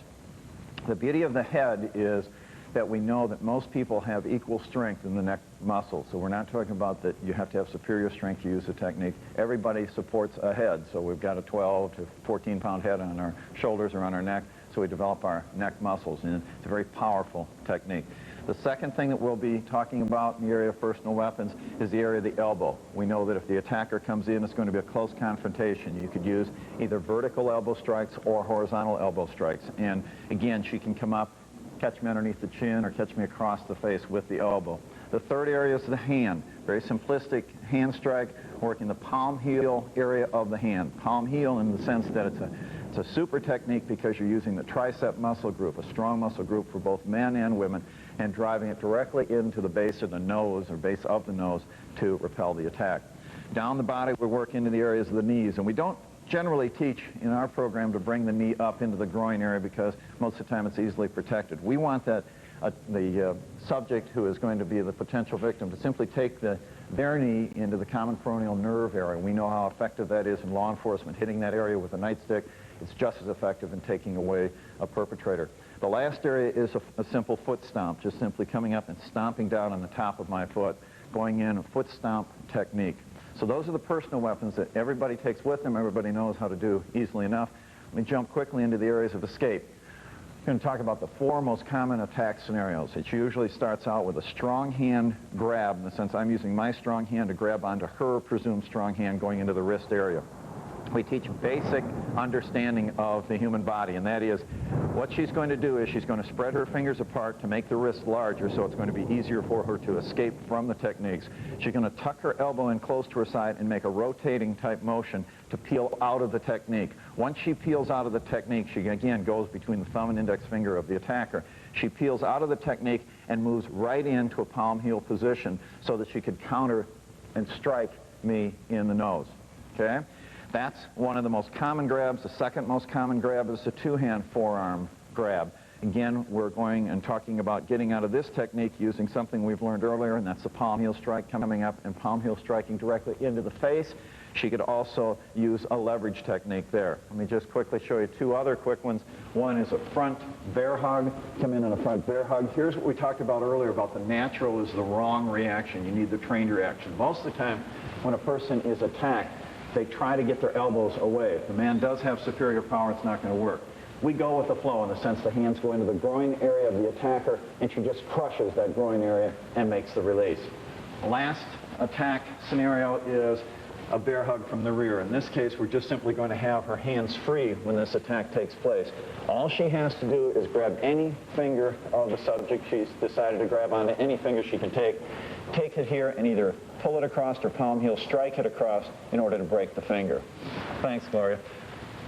The beauty of the head is that we know that most people have equal strength in the neck muscle. So we're not talking about that you have to have superior strength to use the technique. Everybody supports a head. So we've got a 12 to 14 pound head on our shoulders or on our neck. So we develop our neck muscles, and it's a very powerful technique. The second thing that we'll be talking about in the area of personal weapons is the area of the elbow. We know that if the attacker comes in, it's going to be a close confrontation. You could use either vertical elbow strikes or horizontal elbow strikes. And again, she can come up, catch me underneath the chin, or catch me across the face with the elbow. The third area is the hand. Very simplistic hand strike, working the palm heel area of the hand. Palm heel in the sense that it's a super technique because you're using the tricep muscle group, a strong muscle group for both men and women, and driving it directly into the base of the nose or base of the nose to repel the attack. Down the body, we work into the areas of the knees, and we don't generally teach in our program to bring the knee up into the groin area because most of the time it's easily protected. We want that the subject who is going to be the potential victim to simply take their knee into the common peroneal nerve area. We know how effective that is in law enforcement. Hitting that area with a nightstick, it's just as effective in taking away a perpetrator. The last area is a simple foot stomp, just simply coming up and stomping down on the top of my foot, going in a foot stomp technique. So those are the personal weapons that everybody takes with them, everybody knows how to do easily enough. Let me jump quickly into the areas of escape. I'm going to talk about the 4 most common attack scenarios. It usually starts out with a strong hand grab, in the sense I'm using my strong hand to grab onto her presumed strong hand going into the wrist area. We teach basic understanding of the human body, and that is what she's going to do is she's going to spread her fingers apart to make the wrist larger so it's going to be easier for her to escape from the techniques. She's going to tuck her elbow in close to her side and make a rotating type motion to peel out of the technique. Once she peels out of the technique, she again goes between the thumb and index finger of the attacker. She peels out of the technique and moves right into a palm heel position so that she could counter and strike me in the nose. Okay? That's one of the most common grabs. The second most common grab is the 2-hand forearm grab. Again, we're going and talking about getting out of this technique using something we've learned earlier, and that's the palm heel strike coming up and palm heel striking directly into the face. She could also use a leverage technique there. Let me just quickly show you 2 other quick ones. One is a front bear hug. Come in on a front bear hug. Here's what we talked about earlier about the natural is the wrong reaction. You need the trained reaction. Most of the time when a person is attacked, they try to get their elbows away. If the man does have superior power, it's not going to work. We go with the flow in the sense the hands go into the groin area of the attacker, and she just crushes that groin area and makes the release. The last attack scenario is a bear hug from the rear. In this case, we're just simply going to have her hands free when this attack takes place. All she has to do is grab any finger of the subject she's decided to grab onto, any finger she can take it here and either pull it across her palm heel, strike it across in order to break the finger. Thanks, Gloria.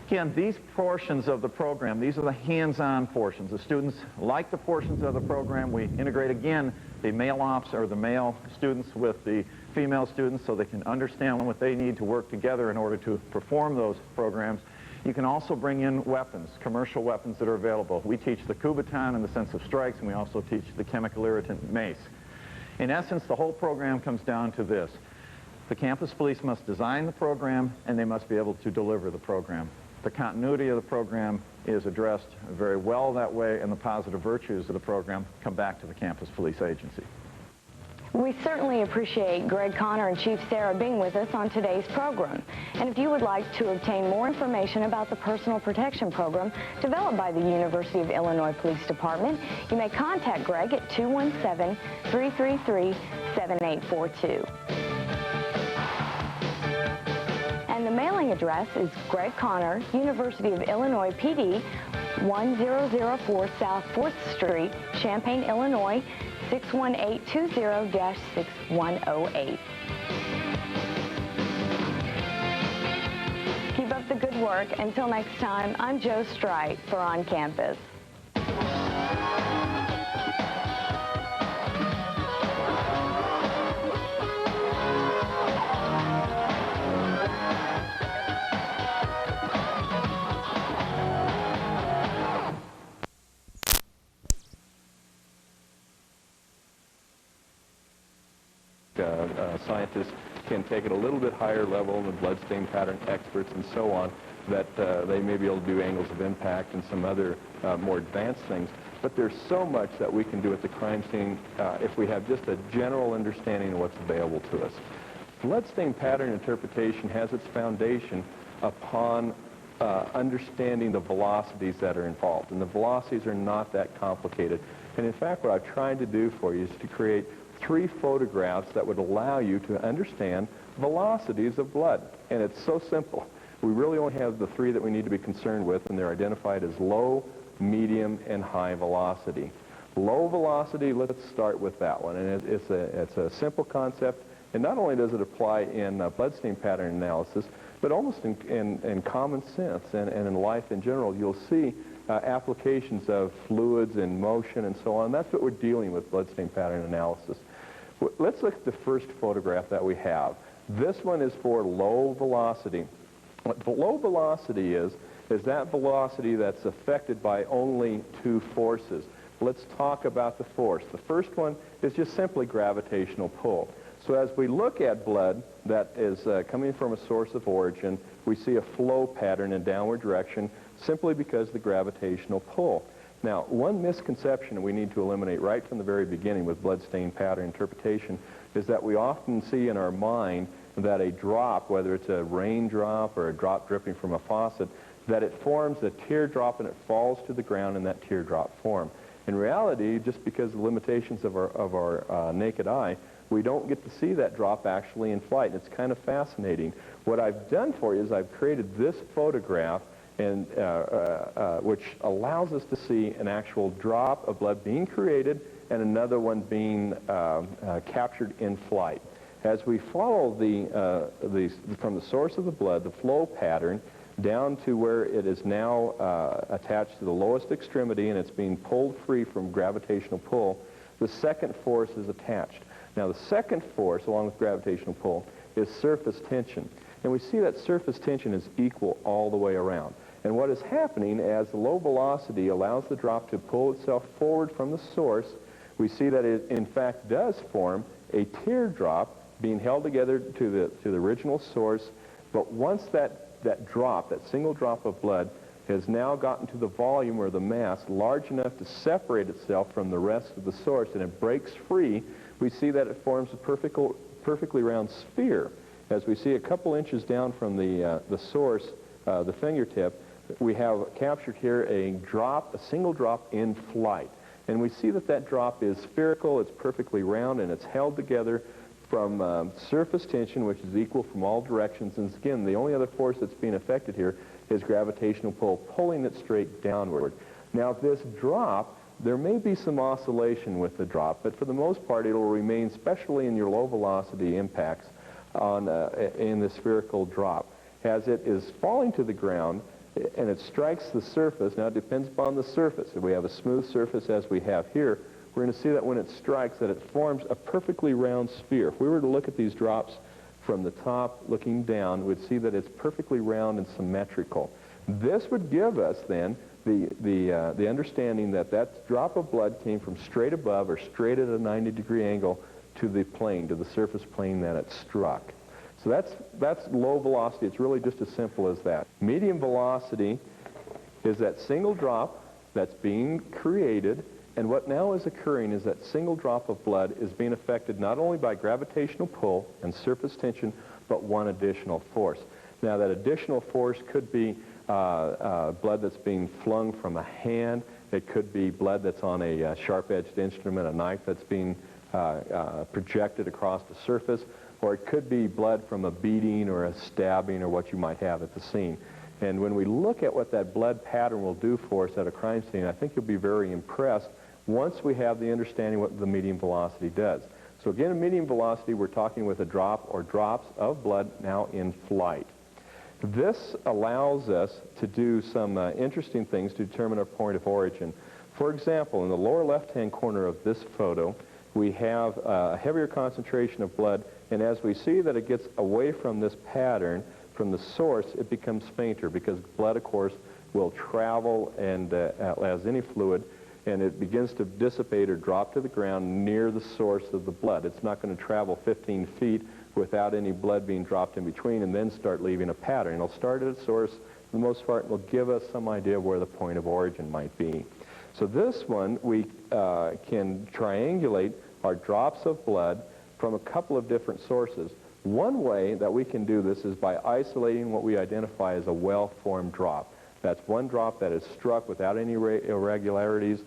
Again, these portions of the program, these are the hands-on portions. The students like the portions of the program. We integrate, again, the male ops or the male students with the female students so they can understand what they need to work together in order to perform those programs. You can also bring in weapons, commercial weapons that are available. We teach the Kubaton in the sense of strikes, and we also teach the chemical irritant mace. In essence, the whole program comes down to this. The campus police must design the program, and they must be able to deliver the program. The continuity of the program is addressed very well that way, and the positive virtues of the program come back to the campus police agency. We certainly appreciate Greg Connor and Chief Sarah being with us on today's program. And if you would like to obtain more information about the personal protection program developed by the University of Illinois Police Department, you may contact Greg at 217-333-7842. And the mailing address is Greg Connor, University of Illinois PD, 1004 South 4th Street, Champaign, Illinois, 61820-6108. Keep up the good work. Until next time, I'm Jo Strike for On Campus. Scientists can take it a little bit higher level, and the bloodstain pattern experts and so on, that they may be able to do angles of impact and some other more advanced things. But there's so much that we can do at the crime scene if we have just a general understanding of what's available to us. Bloodstain pattern interpretation has its foundation upon understanding the velocities that are involved. And the velocities are not that complicated. And in fact, what I've tried to do for you is to create 3 photographs that would allow you to understand velocities of blood. And it's so simple. We really only have the 3 that we need to be concerned with, and they're identified as low, medium, and high velocity. Low velocity, let's start with that one. And it's a simple concept. And not only does it apply in bloodstain pattern analysis, but almost in common sense and in life in general. You'll see applications of fluids and motion and so on. That's what we're dealing with bloodstain pattern analysis. Let's look at the first photograph that we have. This one is for low velocity. What low velocity is that velocity that's affected by only 2 forces. Let's talk about the force. The first one is just simply gravitational pull. So as we look at blood that is coming from a source of origin, we see a flow pattern in downward direction simply because of the gravitational pull. Now, one misconception we need to eliminate right from the very beginning with bloodstain pattern interpretation is that we often see in our mind that a drop, whether it's a raindrop or a drop dripping from a faucet, that it forms a teardrop and it falls to the ground in that teardrop form. In reality, just because of the limitations of our naked eye, we don't get to see that drop actually in flight. It's kind of fascinating. What I've done for you is I've created this photograph, and which allows us to see an actual drop of blood being created and another one being captured in flight. As we follow from the source of the blood, the flow pattern, down to where it is now attached to the lowest extremity and it's being pulled free from gravitational pull, the second force is attached. Now, the second force, along with gravitational pull, is surface tension. And we see that surface tension is equal all the way around. And what is happening as the low velocity allows the drop to pull itself forward from the source, we see that it, in fact, does form a teardrop being held together to the original source. But once that drop, that single drop of blood, has now gotten to the volume or the mass large enough to separate itself from the rest of the source, and it breaks free, we see that it forms a perfectly round sphere. As we see a couple inches down from the source, the fingertip, we have captured here a single drop in flight. And we see that drop is spherical, it's perfectly round, and it's held together from surface tension, which is equal from all directions. And again, the only other force that's being affected here is gravitational pull, pulling it straight downward. Now, this drop, there may be some oscillation with the drop, but for the most part, it'll remain, especially in your low velocity impacts, in the spherical drop. As it is falling to the ground and it strikes the surface, now it depends upon the surface. If we have a smooth surface as we have here, we're going to see that when it strikes, that it forms a perfectly round sphere. If we were to look at these drops from the top looking down, we'd see that it's perfectly round and symmetrical. This would give us then the understanding that that drop of blood came from straight above or straight at a 90-degree angle to the plane, to the surface plane that it struck. So that's low velocity. It's really just as simple as that. Medium velocity is that single drop that's being created, and what now is occurring is that single drop of blood is being affected not only by gravitational pull and surface tension, but one additional force. Now, that additional force could be blood that's being flung from a hand. It could be blood that's on a sharp-edged instrument, a knife that's being projected across the surface, or it could be blood from a beating or a stabbing or what you might have at the scene. And when we look at what that blood pattern will do for us at a crime scene, I think you'll be very impressed once we have the understanding what the medium velocity does. So again, in medium velocity, we're talking with a drop or drops of blood now in flight. This allows us to do some interesting things to determine our point of origin. For example, in the lower left-hand corner of this photo, we have a heavier concentration of blood, and as we see that it gets away from this pattern, from the source, it becomes fainter because blood, of course, will travel and as any fluid, and it begins to dissipate or drop to the ground near the source of the blood. It's not going to travel 15 feet without any blood being dropped in between, and then start leaving a pattern. It'll start at a source. For the most part, it will give us some idea of where the point of origin might be. So this one, we can triangulate our drops of blood from a couple of different sources. One way that we can do this is by isolating what we identify as a well-formed drop. That's one drop that is struck without any irregularities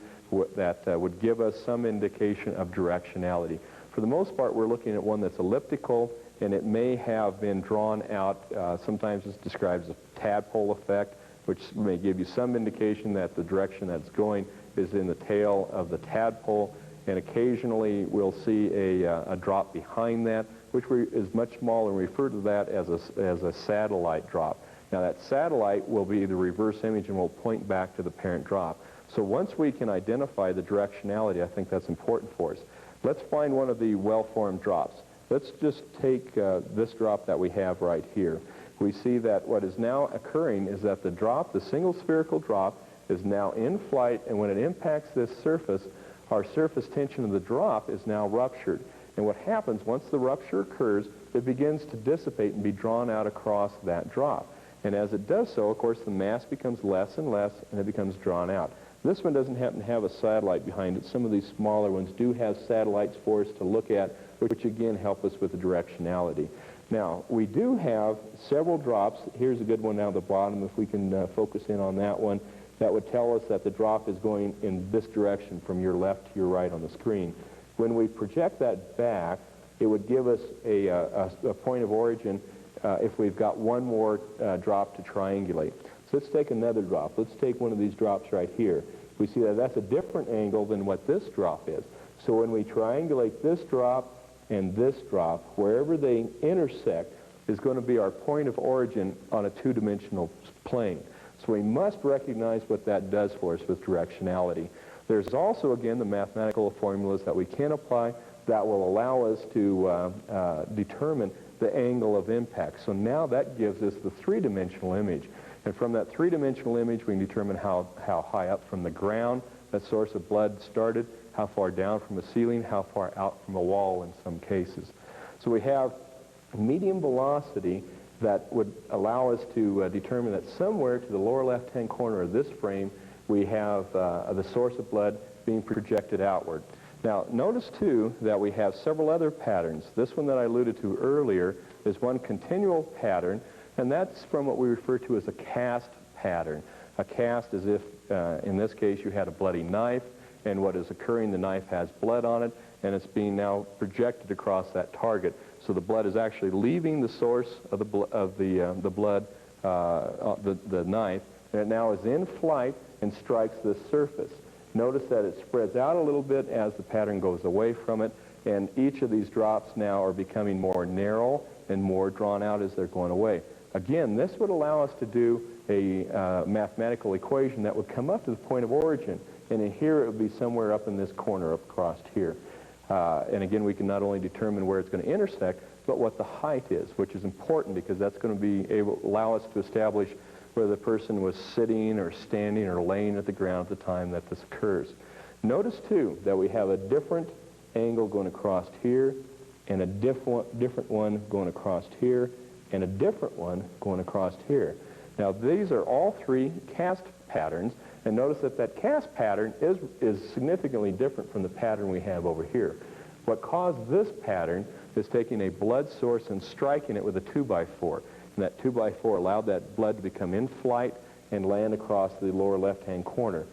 that would give us some indication of directionality. For the most part, we're looking at one that's elliptical, and it may have been drawn out. Sometimes it's described as a tadpole effect, which may give you some indication that the direction that's going is in the tail of the tadpole, and occasionally we'll see a drop behind that, which is much smaller, and we refer to that as a satellite drop. Now that satellite will be the reverse image and will point back to the parent drop. So once we can identify the directionality, I think that's important for us. Let's find one of the well-formed drops. Let's just take this drop that we have right here. We see that what is now occurring is that the drop, the single spherical drop, is now in flight, and when it impacts this surface, our surface tension of the drop is now ruptured. And what happens, once the rupture occurs, it begins to dissipate and be drawn out across that drop. And as it does so, of course, the mass becomes less and less, and it becomes drawn out. This one doesn't happen to have a satellite behind it. Some of these smaller ones do have satellites for us to look at, which again help us with the directionality. Now, we do have several drops. Here's a good one down at the bottom, if we can focus in on that one. That would tell us that the drop is going in this direction from your left to your right on the screen. When we project that back, it would give us a point of origin if we've got one more drop to triangulate. So let's take another drop. Let's take one of these drops right here. We see that that's a different angle than what this drop is. So when we triangulate this drop and this drop, wherever they intersect is going to be our point of origin on a two-dimensional plane. So we must recognize what that does for us with directionality. There's also, again, the mathematical formulas that we can apply that will allow us to determine the angle of impact. So now that gives us the three-dimensional image. And from that three-dimensional image, we can determine how high up from the ground that source of blood started, how far down from the ceiling, how far out from a wall in some cases. So we have medium velocity that would allow us to determine that somewhere to the lower left-hand corner of this frame, we have the source of blood being projected outward. Now, notice, too, that we have several other patterns. This one that I alluded to earlier is one continual pattern, and that's from what we refer to as a cast pattern. A cast is if, in this case, you had a bloody knife, and what is occurring, the knife has blood on it, and it's being now projected across that target. So the blood is actually leaving the source of the blood, the knife, and it now is in flight and strikes this surface. Notice that it spreads out a little bit as the pattern goes away from it, and each of these drops now are becoming more narrow and more drawn out as they're going away. Again, this would allow us to do a mathematical equation that would come up to the point of origin, and in here it would be somewhere up in this corner up across here. And again, we can not only determine where it's going to intersect, but what the height is, which is important because that's going to be allow us to establish whether the person was sitting or standing or laying at the ground at the time that this occurs. Notice, too, that we have a different angle going across here, and a different one going across here, and a different one going across here. Now, these are all three cast patterns, and notice that that cast pattern is significantly different from the pattern we have over here. What caused this pattern is taking a blood source and striking it with a 2x4. And that 2x4 allowed that blood to become in flight and land across the lower left-hand corner.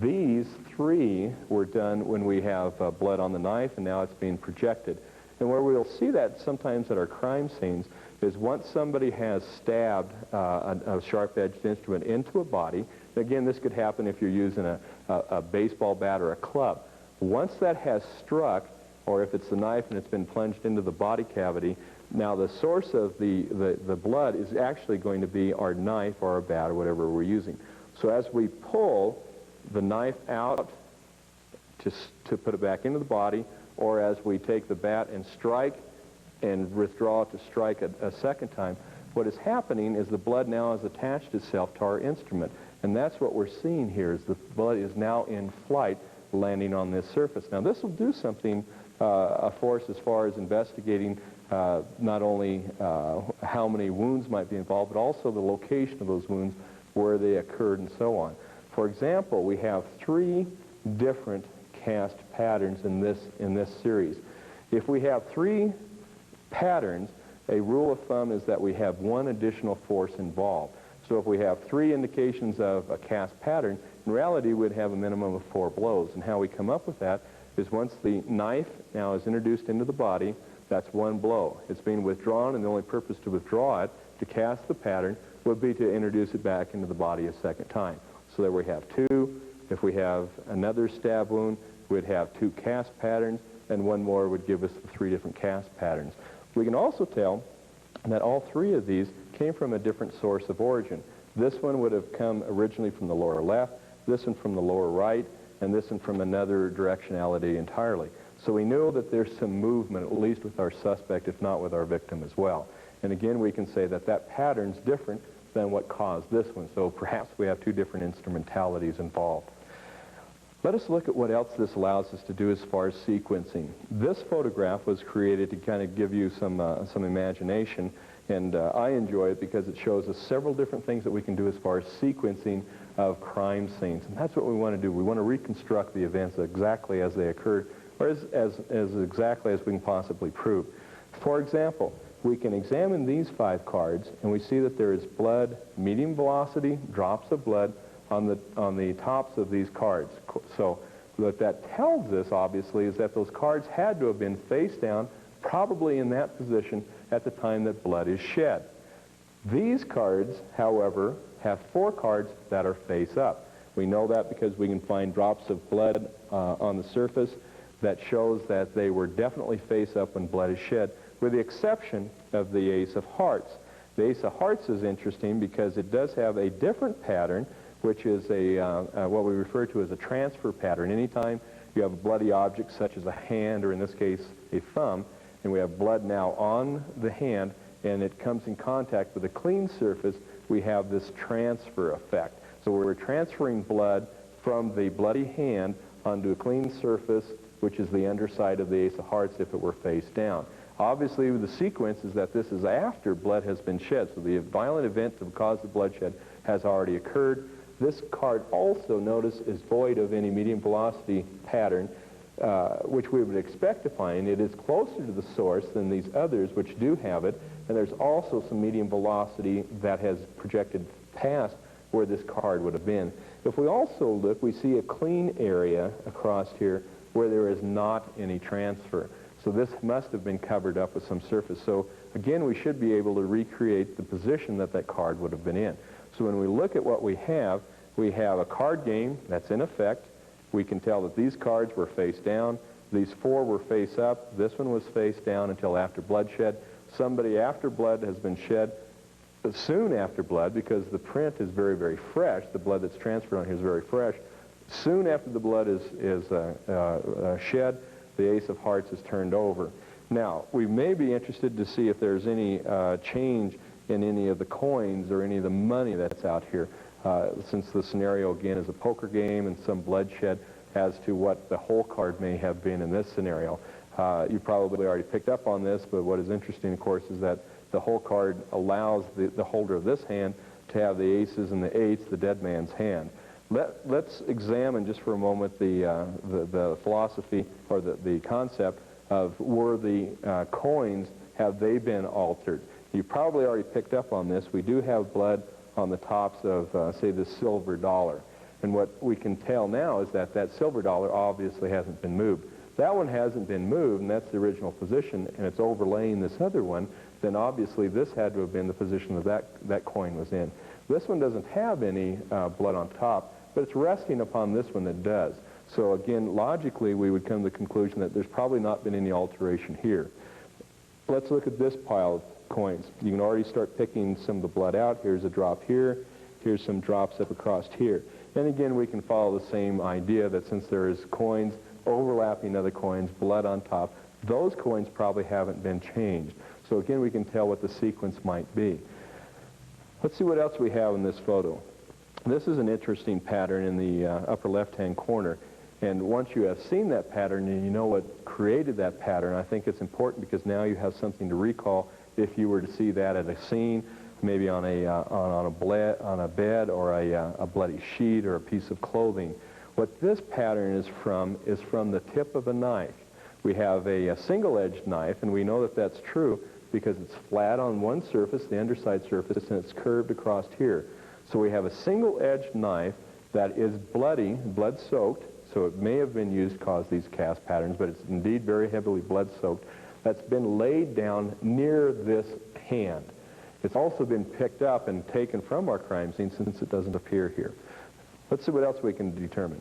These three were done when we have blood on the knife, and now it's being projected. And where we'll see that sometimes at our crime scenes is once somebody has stabbed a sharp-edged instrument into a body, again, this could happen if you're using a baseball bat or a club. Once that has struck, or if it's the knife and it's been plunged into the body cavity, now the source of the blood is actually going to be our knife or our bat or whatever we're using. So as we pull the knife out to put it back into the body, or as we take the bat and strike and withdraw to strike a second time, what is happening is the blood now has attached itself to our instrument. And that's what we're seeing here, is the blood is now in flight landing on this surface. Now this will do something for us as far as investigating not only how many wounds might be involved, but also the location of those wounds, where they occurred, and so on. For example, we have 3 different cast patterns in this series. If we have 3 patterns, a rule of thumb is that we have 1 additional force involved. So if we have 3 indications of a cast pattern, in reality we'd have a minimum of 4 blows. And how we come up with that is once the knife now is introduced into the body, that's 1 blow. It's being withdrawn, and the only purpose to withdraw it, to cast the pattern, would be to introduce it back into the body a second time. So there we have 2. If we have another stab wound, we'd have 2 cast patterns, and 1 more would give us the 3 different cast patterns. We can also tell that all 3 of these came from a different source of origin. This one would have come originally from the lower left, this one from the lower right, and this one from another directionality entirely. So we know that there's some movement, at least with our suspect, if not with our victim as well. And again, we can say that that pattern's different than what caused this one. So perhaps we have 2 different instrumentalities involved. Let us look at what else this allows us to do as far as sequencing. This photograph was created to kind of give you some imagination, and I enjoy it because it shows us several different things that we can do as far as sequencing of crime scenes. And that's what we want to do. We want to reconstruct the events exactly as they occurred, or as exactly as we can possibly prove. For example, we can examine these 5 cards, and we see that there is blood, medium velocity, drops of blood, on the tops of these cards. So what that tells us, obviously, is that those cards had to have been face down, probably in that position at the time that blood is shed. These cards, however, have 4 cards that are face up. We know that because we can find drops of blood on the surface that shows that they were definitely face up when blood is shed, with the exception of the Ace of Hearts. The Ace of Hearts is interesting because it does have a different pattern, which is what we refer to as a transfer pattern. Anytime you have a bloody object such as a hand, or in this case a thumb, and we have blood now on the hand and it comes in contact with a clean surface, we have this transfer effect. So we're transferring blood from the bloody hand onto a clean surface, which is the underside of the Ace of Hearts if it were face down. Obviously, the sequence is that this is after blood has been shed, so the violent event that caused the bloodshed has already occurred. This card also, notice, is void of any medium velocity pattern, which we would expect to find. It is closer to the source than these others, which do have it, and there's also some medium velocity that has projected past where this card would have been. If we also look, we see a clean area across here where there is not any transfer. So this must have been covered up with some surface. So again, we should be able to recreate the position that that card would have been in. So when we look at what we have a card game that's in effect. We can tell that these cards were face down. These 4 were face up. This one was face down until after bloodshed. Somebody after blood has been shed, soon after blood, because the print is very, very fresh. The blood that's transferred on here is very fresh. Soon after the blood is shed, the Ace of Hearts is turned over. Now, we may be interested to see if there's any change in any of the coins or any of the money that's out here, since the scenario, again, is a poker game and some bloodshed, as to what the whole card may have been in this scenario. You probably already picked up on this, but what is interesting, of course, is that the whole card allows the holder of this hand to have the aces and the 8s, the dead man's hand. Let's examine just for a moment the philosophy or the concept of were the coins, have they been altered? You probably already picked up on this. We do have blood on the tops of, say, the silver dollar. And what we can tell now is that that silver dollar obviously hasn't been moved. That one hasn't been moved, and that's the original position, and it's overlaying this other one. Then obviously this had to have been the position that coin was in. This one doesn't have any blood on top, but it's resting upon this one that does. So again, logically, we would come to the conclusion that there's probably not been any alteration here. Let's look at this pile of coins. You can already start picking some of the blood out. Here's a drop here. Here's some drops up across here. And again, we can follow the same idea that since there is coins overlapping other coins, blood on top, those coins probably haven't been changed. So again, we can tell what the sequence might be. Let's see what else we have in this photo. This is an interesting pattern in the upper left-hand corner. And once you have seen that pattern and you know what created that pattern, I think it's important because now you have something to recall if you were to see that at a scene, maybe on a bed or a bloody sheet or a piece of clothing. What this pattern is from the tip of a knife. We have a single-edged knife, and we know that that's true because it's flat on one surface, the underside surface, and it's curved across here. So we have a single-edged knife that is bloody, blood-soaked, so it may have been used to cause these cast patterns, but it's indeed very heavily blood-soaked, that's been laid down near this hand. It's also been picked up and taken from our crime scene since it doesn't appear here. Let's see what else we can determine.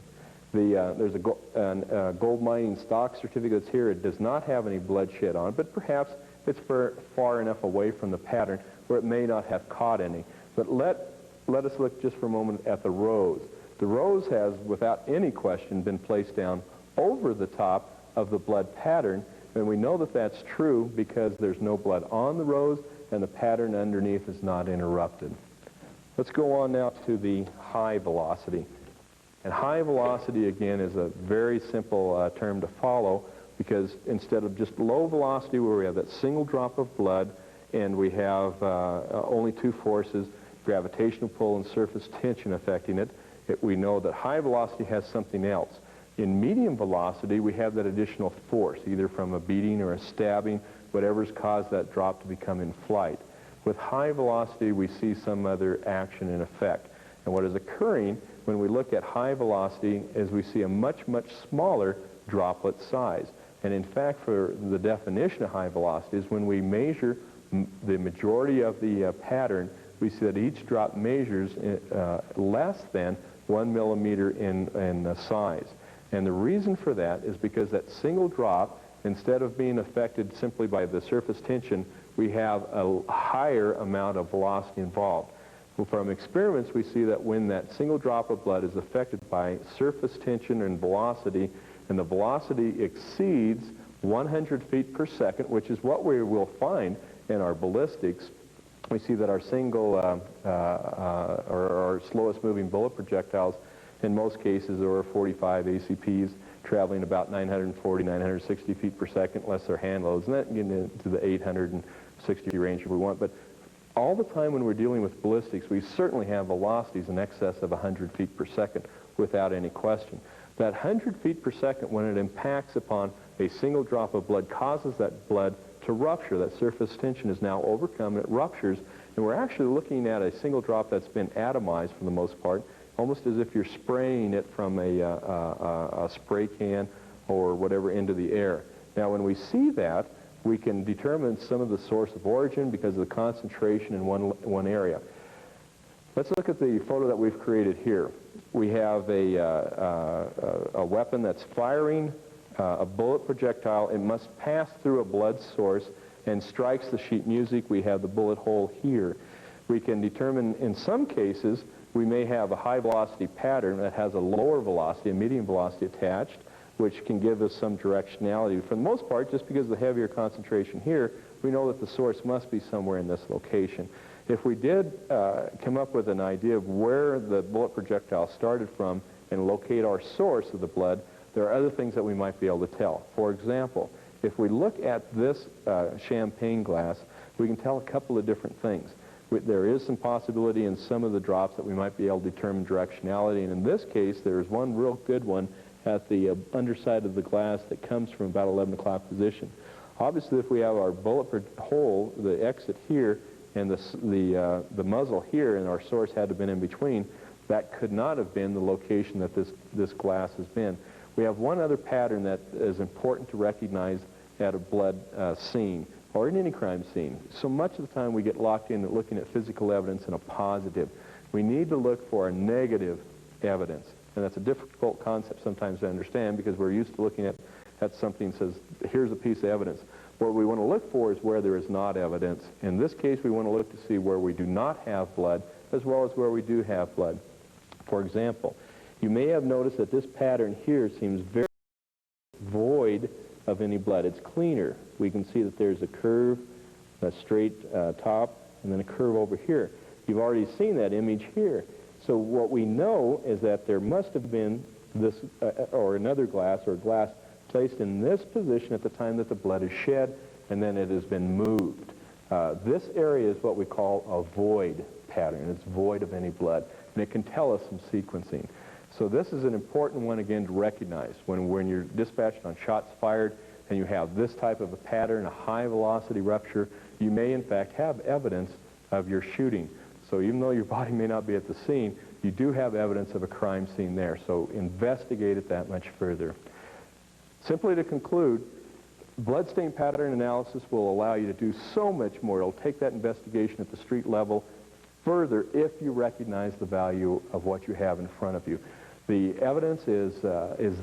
There's a gold mining stock certificate that's here. It does not have any bloodshed on it, but perhaps it's far enough away from the pattern where it may not have caught any. But let us look just for a moment at the rose. The rose has, without any question, been placed down over the top of the blood pattern, and we know that that's true because there's no blood on the rose and the pattern underneath is not interrupted. Let's go on now to the high velocity. And high velocity, again, is a very simple term to follow because instead of just low velocity where we have that single drop of blood and we have only two forces, gravitational pull and surface tension affecting it, we know that high velocity has something else. In medium velocity, we have that additional force, either from a beating or a stabbing, whatever's caused that drop to become in flight. With high velocity, we see some other action and effect. And what is occurring when we look at high velocity is we see a much, much smaller droplet size. And in fact, for the definition of high velocity is when we measure the majority of the pattern, we see that each drop measures less than 1 millimeter in size. And the reason for that is because that single drop, instead of being affected simply by the surface tension, we have a higher amount of velocity involved. Well, from experiments, we see that when that single drop of blood is affected by surface tension and velocity, and the velocity exceeds 100 feet per second, which is what we will find in our ballistics, we see that our single or our slowest moving bullet projectiles, in most cases, there are 45 ACPs traveling about 940, 960 feet per second, unless they're hand loads, and that getting into the 860 range if we want. But all the time when we're dealing with ballistics, we certainly have velocities in excess of 100 feet per second without any question. That 100 feet per second, when it impacts upon a single drop of blood, causes that blood to rupture. That surface tension is now overcome, and it ruptures, and we're actually looking at a single drop that's been atomized for the most part, almost as if you're spraying it from a spray can or whatever into the air. Now, when we see that, we can determine some of the source of origin because of the concentration in one area. Let's look at the photo that we've created here. We have a weapon that's firing a bullet projectile. It must pass through a blood source and strikes the sheet music. We have the bullet hole here. We can determine, in some cases, we may have a high velocity pattern that has a lower velocity, a medium velocity attached, which can give us some directionality. For the most part, just because of the heavier concentration here, we know that the source must be somewhere in this location. If we did come up with an idea of where the bullet projectile started from and locate our source of the blood, there are other things that we might be able to tell. For example, if we look at this champagne glass, we can tell a couple of different things. There is some possibility in some of the drops that we might be able to determine directionality, and in this case, there's one real good one at the underside of the glass that comes from about 11 o'clock position. Obviously, if we have our bullet hole, the exit here, and the muzzle here, and our source had to have been in between, that could not have been the location that this glass has been. We have one other pattern that is important to recognize at a blood scene, or in any crime scene. So much of the time we get locked in at looking at physical evidence in a positive. We need to look for a negative evidence. And that's a difficult concept sometimes to understand because we're used to looking at something that says, here's a piece of evidence. What we want to look for is where there is not evidence. In this case, we want to look to see where we do not have blood as well as where we do have blood. For example, you may have noticed that this pattern here seems very void of any blood. It's cleaner. We can see that there's a curve, a straight top, and then a curve over here. You've already seen that image here. So what we know is that there must have been this, or another glass, or glass placed in this position at the time that the blood is shed, and then it has been moved. This area is what we call a void pattern. It's void of any blood, and it can tell us some sequencing. So this is an important one, again, to recognize. When you're dispatched on shots fired and you have this type of a pattern, a high velocity rupture, you may in fact have evidence of your shooting. So even though your body may not be at the scene, you do have evidence of a crime scene there. So investigate it that much further. Simply to conclude, bloodstain pattern analysis will allow you to do so much more. It'll take that investigation at the street level further if you recognize the value of what you have in front of you. The evidence is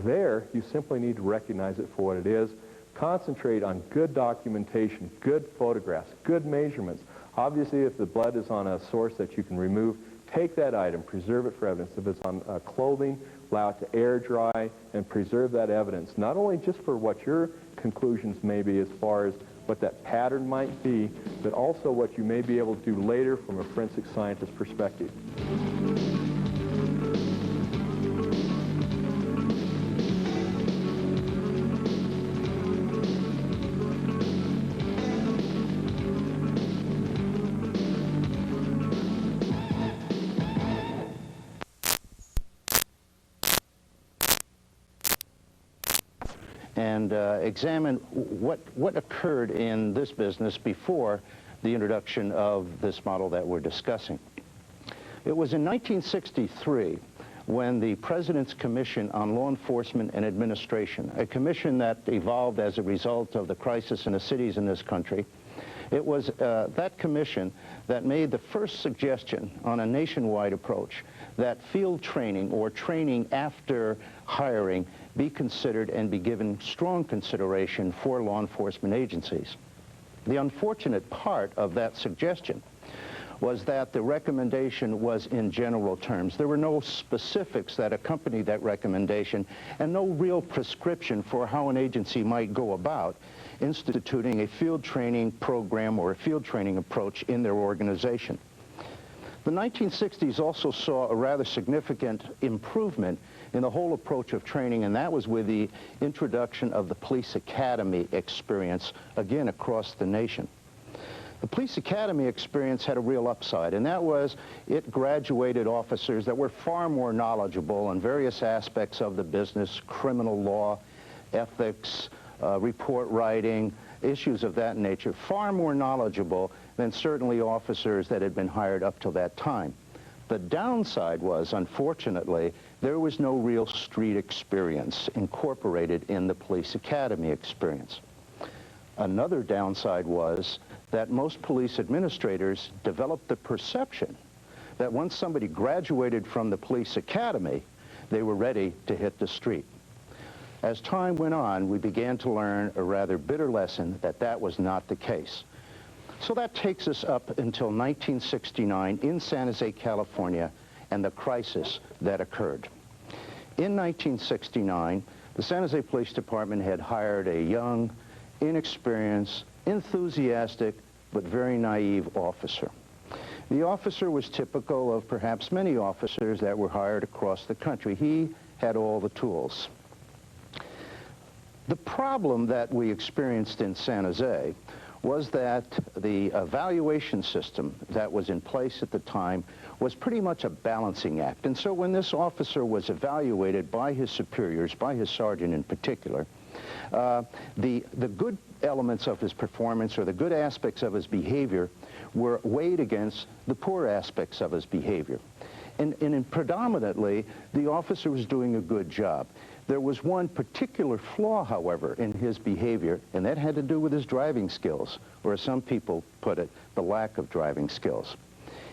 there. You simply need to recognize it for what it is. Concentrate on good documentation, good photographs, good measurements. Obviously, if the blood is on a source that you can remove, take that item, preserve it for evidence. If it's on clothing, allow it to air dry, and preserve that evidence, not only just for what your conclusions may be as far as what that pattern might be, but also what you may be able to do later from a forensic scientist perspective. And examine what occurred in this business before the introduction of this model that we're discussing. It was in 1963 when the President's Commission on Law Enforcement and Administration, a commission that evolved as a result of the crisis in the cities in this country, it was that commission that made the first suggestion on a nationwide approach that field training or training after hiring be considered and be given strong consideration for law enforcement agencies. The unfortunate part of that suggestion was that the recommendation was in general terms. There were no specifics that accompanied that recommendation and no real prescription for how an agency might go about instituting a field training program or a field training approach in their organization. The 1960s also saw a rather significant improvement in the whole approach of training, and that was with the introduction of the police academy experience, again, across the nation. The police academy experience had a real upside, and that was it graduated officers that were far more knowledgeable on various aspects of the business, criminal law, ethics, report writing, issues of that nature, far more knowledgeable than certainly officers that had been hired up till that time. The downside was, unfortunately, there was no real street experience incorporated in the police academy experience. Another downside was that most police administrators developed the perception that once somebody graduated from the police academy, they were ready to hit the street. As time went on, we began to learn a rather bitter lesson that that was not the case. So that takes us up until 1969 in San Jose, California, and the crisis that occurred. In 1969, the San Jose Police Department had hired a young, inexperienced, enthusiastic, but very naive officer. The officer was typical of perhaps many officers that were hired across the country. He had all the tools. The problem that we experienced in San Jose was that the evaluation system that was in place at the time was pretty much a balancing act. And so when this officer was evaluated by his superiors, by his sergeant in particular, the good elements of his performance or the good aspects of his behavior were weighed against the poor aspects of his behavior. And predominantly, the officer was doing a good job. There was one particular flaw, however, in his behavior, and that had to do with his driving skills, or as some people put it, the lack of driving skills.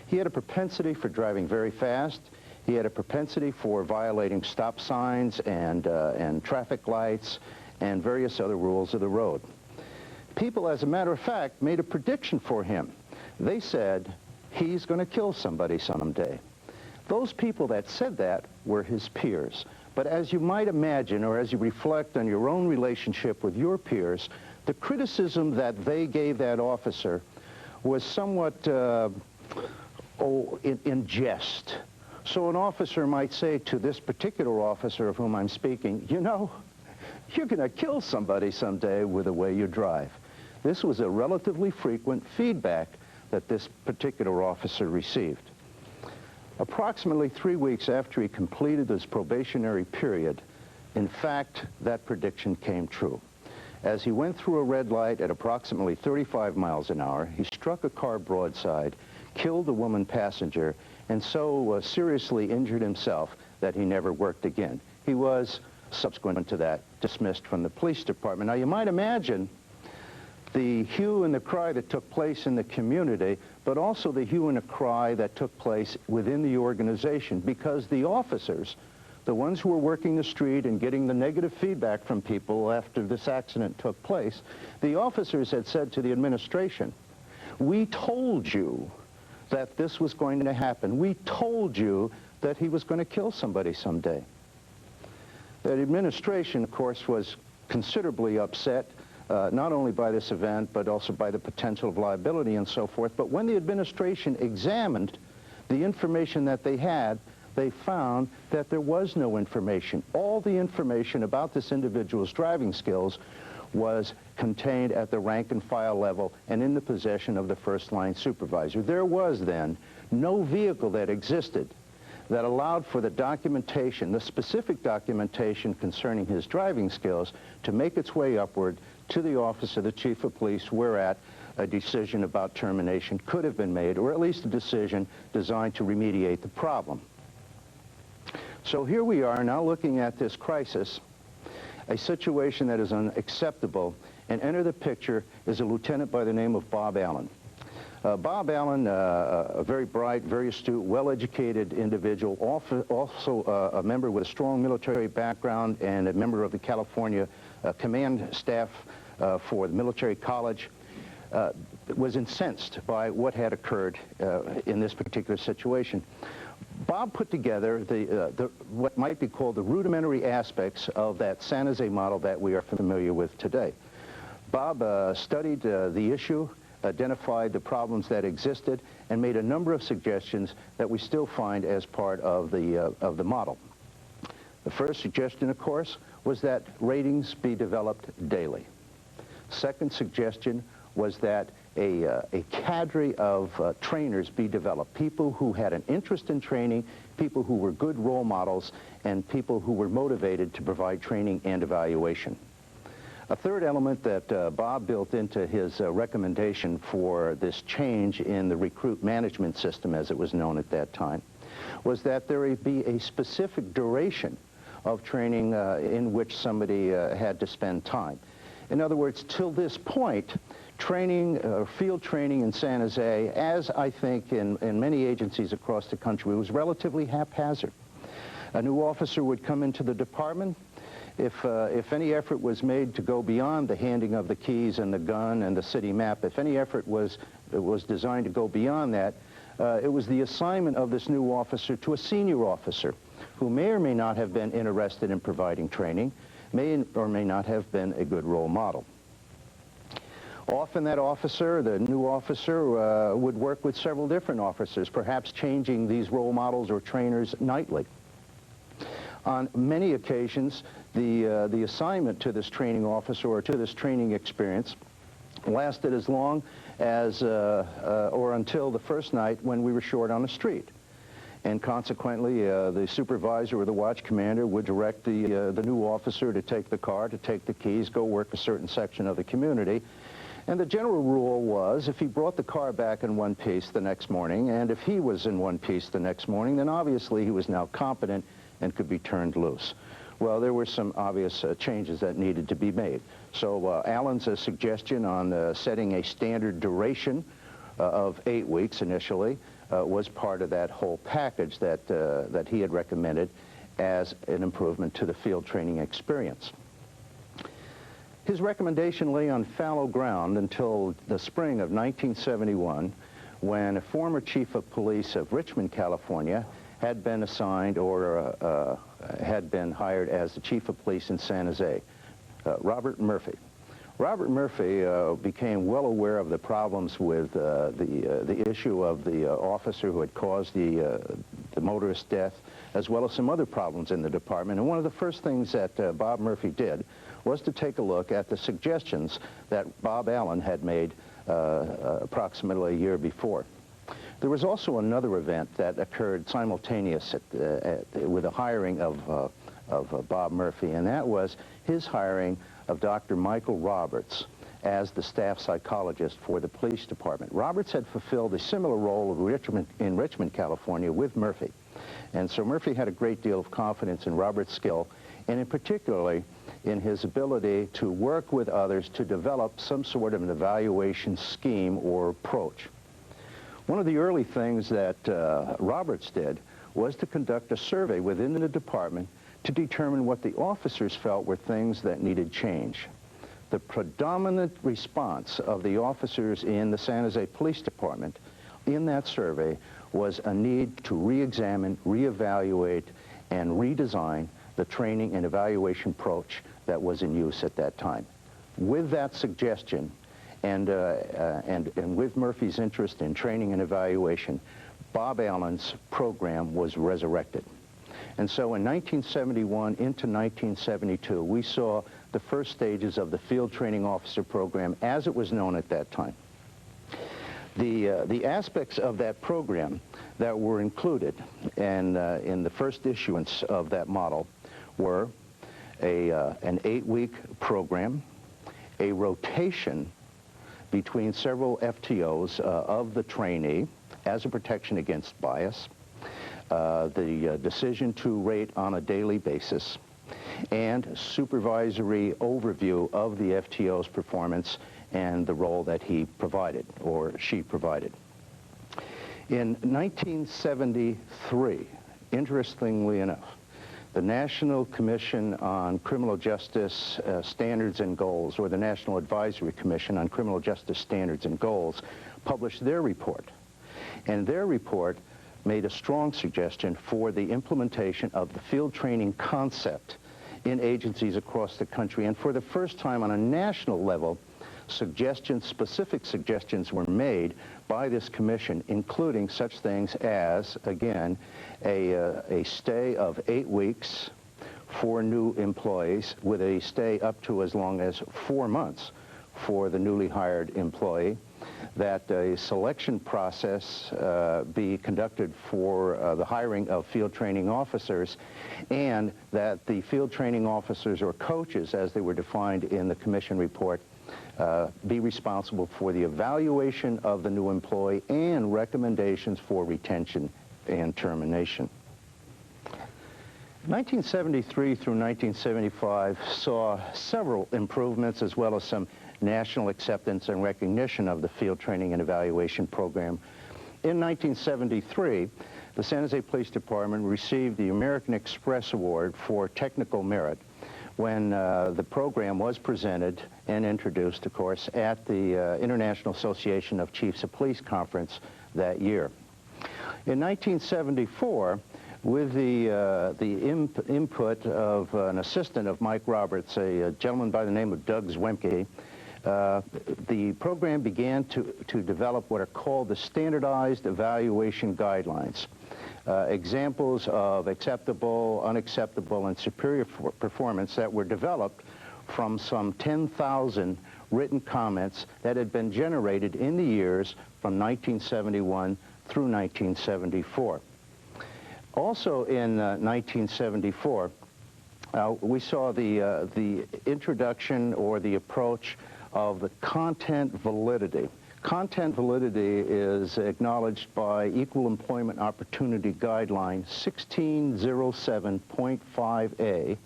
He had a propensity for driving very fast. He had a propensity for violating stop signs and traffic lights and various other rules of the road. People, as a matter of fact, made a prediction for him. They said, he's going to kill somebody someday. Those people that said that were his peers. But as you might imagine, or as you reflect on your own relationship with your peers, the criticism that they gave that officer was somewhat in jest. So an officer might say to this particular officer of whom I'm speaking, you know, you're going to kill somebody someday with the way you drive. This was a relatively frequent feedback that this particular officer received. Approximately 3 weeks after he completed his probationary period, in fact, that prediction came true. As he went through a red light at approximately 35 miles an hour, he struck a car broadside, killed a woman passenger, and so seriously injured himself that he never worked again. He was, subsequent to that, dismissed from the police department. Now, you might imagine the hue and the cry that took place in the community, but also the hue and the cry that took place within the organization, because the officers, the ones who were working the street and getting the negative feedback from people after this accident took place, the officers had said to the administration, we told you that this was going to happen. We told you that he was going to kill somebody someday. The administration, of course, was considerably upset, not only by this event, but also by the potential of liability and so forth. But when the administration examined the information that they had, they found that there was no information. All the information about this individual's driving skills was contained at the rank and file level and in the possession of the first-line supervisor. There was then no vehicle that existed that allowed for the documentation, the specific documentation concerning his driving skills, to make its way upward to the office of the chief of police, whereat a decision about termination could have been made, or at least a decision designed to remediate the problem. So here we are now looking at this crisis, a situation that is unacceptable, and enter the picture is a lieutenant by the name of Bob Allen. Bob Allen, a very bright, very astute, well-educated individual, also a member with a strong military background and a member of the California command staff for the military college, was incensed by what had occurred in this particular situation. Bob put together what might be called the rudimentary aspects of that San Jose model that we are familiar with today. Bob studied the issue, identified the problems that existed, and made a number of suggestions that we still find as part of the model. The first suggestion, of course, was that ratings be developed daily. Second suggestion was that a cadre of trainers be developed, people who had an interest in training, people who were good role models, and people who were motivated to provide training and evaluation. A third element that Bob built into his recommendation for this change in the recruit management system, as it was known at that time, was that there be a specific duration of training in which somebody had to spend time. In other words, till this point, training, field training in San Jose, as I think in many agencies across the country, was relatively haphazard. A new officer would come into the department. If any effort was made to go beyond the handing of the keys and the gun and the city map, if any effort was designed to go beyond that, it was the assignment of this new officer to a senior officer who may or may not have been interested in providing training, may or may not have been a good role model. Often that officer, the new officer, would work with several different officers, perhaps changing these role models or trainers nightly. On many occasions, the assignment to this training officer or to this training experience lasted as long as or until the first night when we were short on the street. And consequently, the supervisor or the watch commander would direct the new officer to take the car, to take the keys, go work a certain section of the community. And the general rule was, if he brought the car back in one piece the next morning, and if he was in one piece the next morning, then obviously he was now competent and could be turned loose. Well, there were some obvious changes that needed to be made. So Allen's suggestion on setting a standard duration of 8 weeks initially was part of that whole package that he had recommended as an improvement to the field training experience. His recommendation lay on fallow ground until the spring of 1971, when a former chief of police of Richmond, California, had been assigned or had been hired as the chief of police in San Jose, Robert Murphy. Robert Murphy became well aware of the problems with the issue of the officer who had caused the the motorist death, as well as some other problems in the department. And one of the first things that Bob Murphy did was to take a look at the suggestions that Bob Allen had made approximately a year before. There was also another event that occurred simultaneous with the hiring of Bob Murphy, and that was his hiring of Dr. Michael Roberts as the staff psychologist for the police department. Roberts had fulfilled a similar role in Richmond, California with Murphy. And so Murphy had a great deal of confidence in Roberts' skill, and in particularly in his ability to work with others to develop some sort of an evaluation scheme or approach. One of the early things that Roberts did was to conduct a survey within the department to determine what the officers felt were things that needed change. The predominant response of the officers in the San Jose Police Department in that survey was a need to re-examine, re-evaluate, and redesign the training and evaluation approach that was in use at that time. With that suggestion, and with Murphy's interest in training and evaluation, Bob Allen's program was resurrected. And so in 1971 into 1972, we saw the first stages of the Field Training Officer Program as it was known at that time. The aspects of that program that were included in the first issuance of that model were an 8-week program, a rotation between several FTOs of the trainee as a protection against bias, the decision to rate on a daily basis, and supervisory overview of the FTO's performance and the role that he provided or she provided. In 1973, interestingly enough, the National Commission on Criminal Justice Standards and Goals, or the National Advisory Commission on Criminal Justice Standards and Goals, published their report. And their report made a strong suggestion for the implementation of the field training concept in agencies across the country. And for the first time on a national level, specific suggestions were made by this commission, including such things as, again, a stay of 8 weeks for new employees with a stay up to as long as 4 months for the newly hired employee, that a selection process be conducted for the hiring of field training officers, and that the field training officers or coaches, as they were defined in the commission report, be responsible for the evaluation of the new employee and recommendations for retention and termination. 1973 through 1975 saw several improvements as well as some national acceptance and recognition of the field training and evaluation program. In 1973, the San Jose Police Department received the American Express Award for technical merit when the program was presented and introduced, of course, at the International Association of Chiefs of Police Conference that year. In 1974, with the input of an assistant of Mike Roberts, a gentleman by the name of Doug Zwemke, the program began to develop what are called the standardized evaluation guidelines. Examples of acceptable, unacceptable, and superior performance that were developed from some 10,000 written comments that had been generated in the years from 1971 through 1974. Also in 1974, we saw the introduction or the approach of the content validity. Content validity is acknowledged by Equal Employment Opportunity Guideline 1607.5A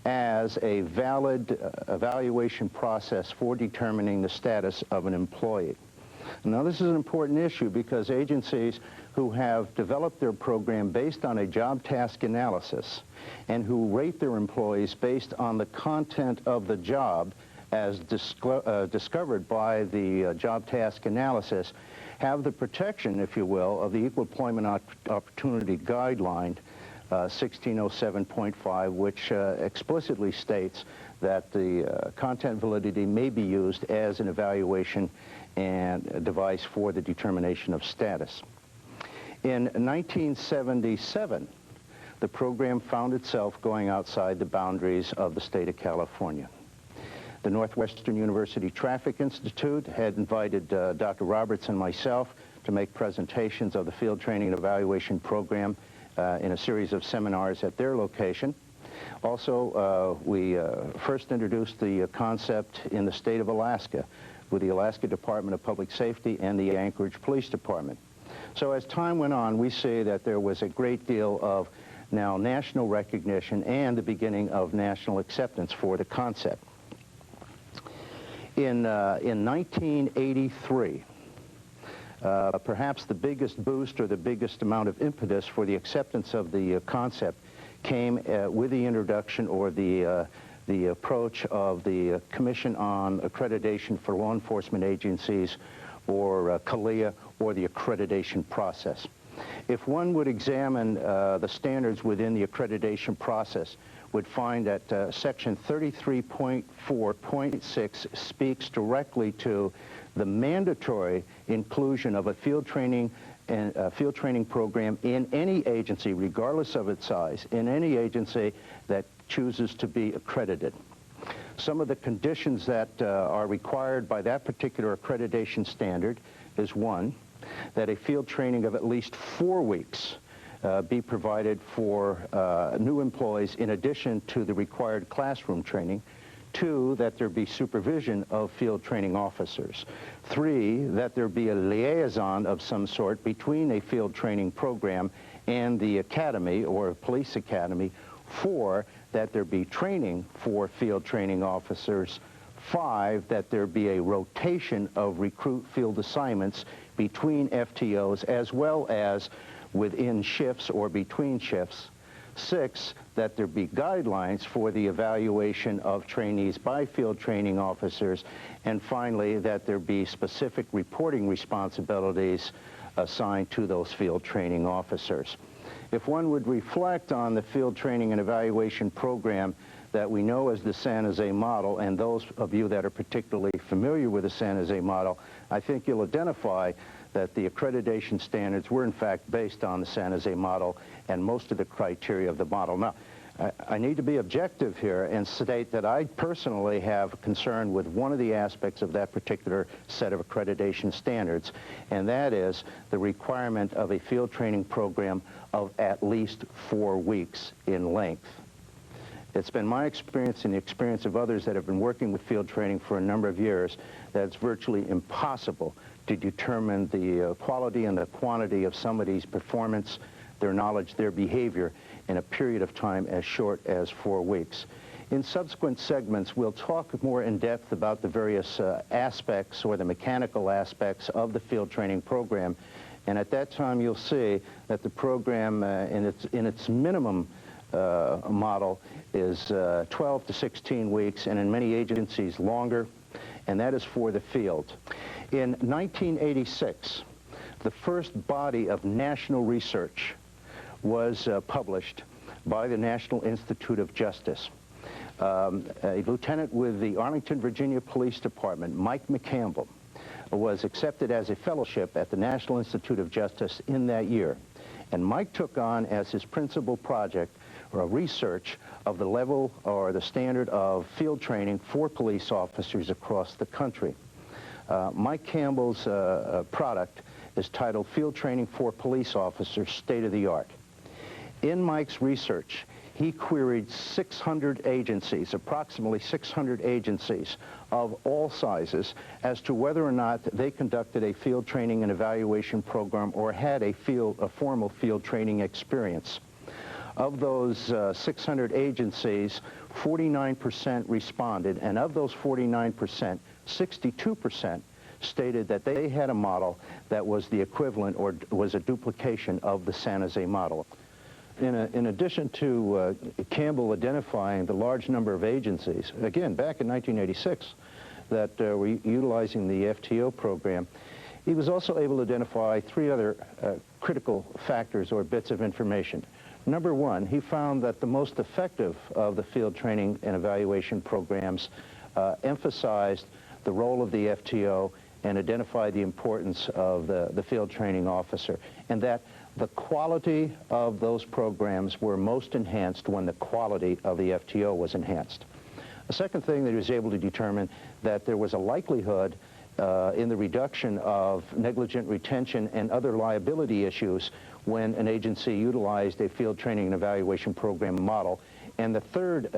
as a valid evaluation process for determining the status of an employee. Now, this is an important issue because agencies who have developed their program based on a job task analysis and who rate their employees based on the content of the job as discovered by the job task analysis have the protection, if you will, of the Equal Employment Opportunity Guideline 1607.5, which explicitly states that the content validity may be used as an evaluation and a device for the determination of status. In 1977, the program found itself going outside the boundaries of the state of California. The Northwestern University Traffic Institute had invited Dr. Roberts and myself to make presentations of the field training and evaluation program in a series of seminars at their location. Also, we first introduced the concept in the state of Alaska with the Alaska Department of Public Safety and the Anchorage Police Department. So as time went on, we see that there was a great deal of now national recognition and the beginning of national acceptance for the concept. In 1983, perhaps the biggest boost or the biggest amount of impetus for the acceptance of the concept came with the introduction or the approach of the Commission on Accreditation for Law Enforcement Agencies, or CALEA, or the accreditation process. If one would examine the standards within the accreditation process, would find that section 33.4.6 speaks directly to the mandatory inclusion of a field training program in any agency, regardless of its size, in any agency that chooses to be accredited. Some of the conditions that are required by that particular accreditation standard is, one, that a field training of at least 4 weeks be provided for new employees in addition to the required classroom training. 2, that there be supervision of field training officers. 3, that there be a liaison of some sort between a field training program and the academy or police academy. 4, that there be training for field training officers. 5, that there be a rotation of recruit field assignments between FTOs as well as within shifts or between shifts. 6, that there be guidelines for the evaluation of trainees by field training officers. And finally, that there be specific reporting responsibilities assigned to those field training officers. If one would reflect on the field training and evaluation program that we know as the San Jose model, and those of you that are particularly familiar with the San Jose model, I think you'll identify that the accreditation standards were in fact based on the San Jose model and most of the criteria of the model. Now, I need to be objective here and state that I personally have concern with one of the aspects of that particular set of accreditation standards, and that is the requirement of a field training program of at least 4 weeks in length. It's been my experience and the experience of others that have been working with field training for a number of years that it's virtually impossible to determine the quality and the quantity of somebody's performance, their knowledge, their behavior in a period of time as short as 4 weeks. In subsequent segments, we'll talk more in depth about the various aspects or the mechanical aspects of the field training program. And at that time, you'll see that the program in its minimum model is 12 to 16 weeks, and in many agencies longer, and that is for the field. In 1986, the first body of national research was published by the National Institute of Justice. A lieutenant with the Arlington, Virginia Police Department, Mike McCampbell, was accepted as a fellowship at the National Institute of Justice in that year. And Mike took on as his principal project or a research of the level or the standard of field training for police officers across the country. Mike Campbell's product is titled Field Training for Police Officers, State of the Art. In Mike's research, he queried 600 agencies, approximately 600 agencies of all sizes, as to whether or not they conducted a field training and evaluation program or had a formal field training experience. Of those 600 agencies, 49% responded, and of those 49%, 62% stated that they had a model that was the equivalent or was a duplication of the San Jose model. In addition to Campbell identifying the large number of agencies, again, back in 1986, that were utilizing the FTO program, he was also able to identify 3 other critical factors or bits of information. Number 1, he found that the most effective of the field training and evaluation programs emphasized the role of the FTO and identified the importance of the field training officer, and that The quality of those programs were most enhanced when the quality of the FTO was enhanced. The second thing that he was able to determine that there was a likelihood in the reduction of negligent retention and other liability issues when an agency utilized a field training and evaluation program model. And the third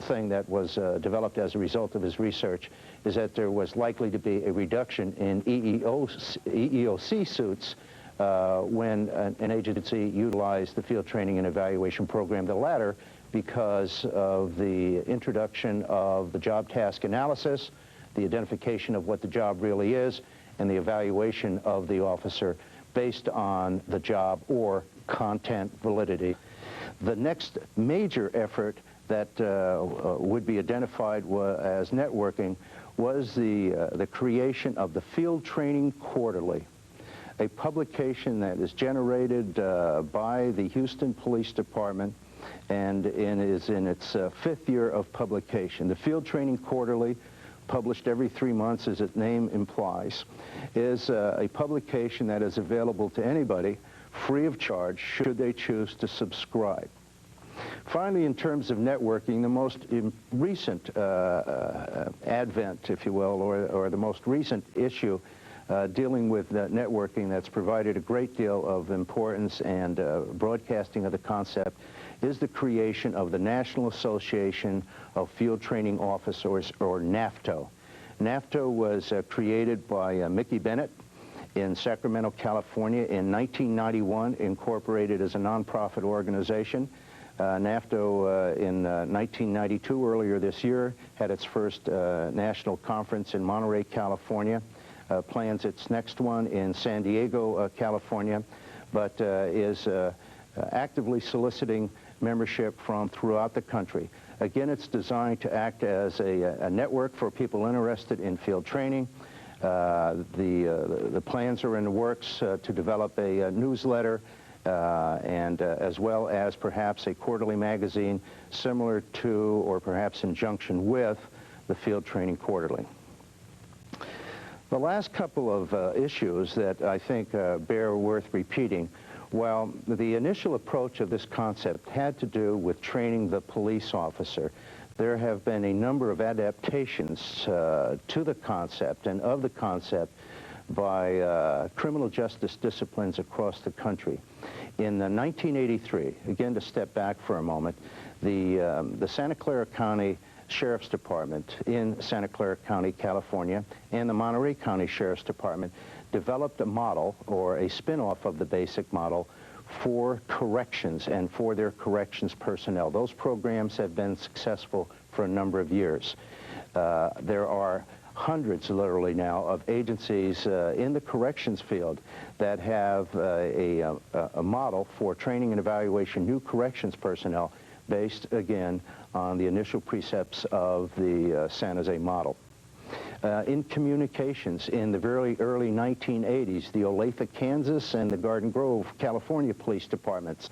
thing that was developed as a result of his research is that there was likely to be a reduction in EEOC suits when an agency utilized the field training and evaluation program, the latter because of the introduction of the job task analysis, the identification of what the job really is, and the evaluation of the officer based on the job or content validity. The next major effort that would be identified as networking was the creation of the Field Training Quarterly, a publication that is generated by the Houston Police Department and is in its fifth year of publication. The Field Training Quarterly, published every 3 months, as its name implies, is a publication that is available to anybody free of charge should they choose to subscribe. Finally, in terms of networking, the most recent advent, if you will, or the most recent issue dealing with networking that's provided a great deal of importance and broadcasting of the concept is the creation of the National Association of Field Training Officers, or NAFTO. NAFTO was created by Mickey Bennett in Sacramento, California in 1991, incorporated as a nonprofit organization. NAFTO in 1992, earlier this year, had its first national conference in Monterey, California. Plans its next one in San Diego, California, but is actively soliciting membership from throughout the country. Again, it's designed to act as a network for people interested in field training. The plans are in the works to develop a newsletter and as well as perhaps a quarterly magazine similar to or perhaps in conjunction with the Field Training Quarterly. The last couple of issues that I think bear worth repeating, well, the initial approach of this concept had to do with training the police officer. There have been a number of adaptations to the concept and of the concept by criminal justice disciplines across the country. In 1983, again to step back for a moment, the Santa Clara County Sheriff's Department in Santa Clara County, California, and the Monterey County Sheriff's Department developed a model, or a spin-off of the basic model, for corrections and for their corrections personnel. Those programs have been successful for a number of years. There are hundreds, literally now, of agencies in the corrections field that have a model for training and evaluation new corrections personnel based, again, on the initial precepts of the San Jose model. In communications, in the very early 1980s, the Olathe, Kansas, and the Garden Grove, California police departments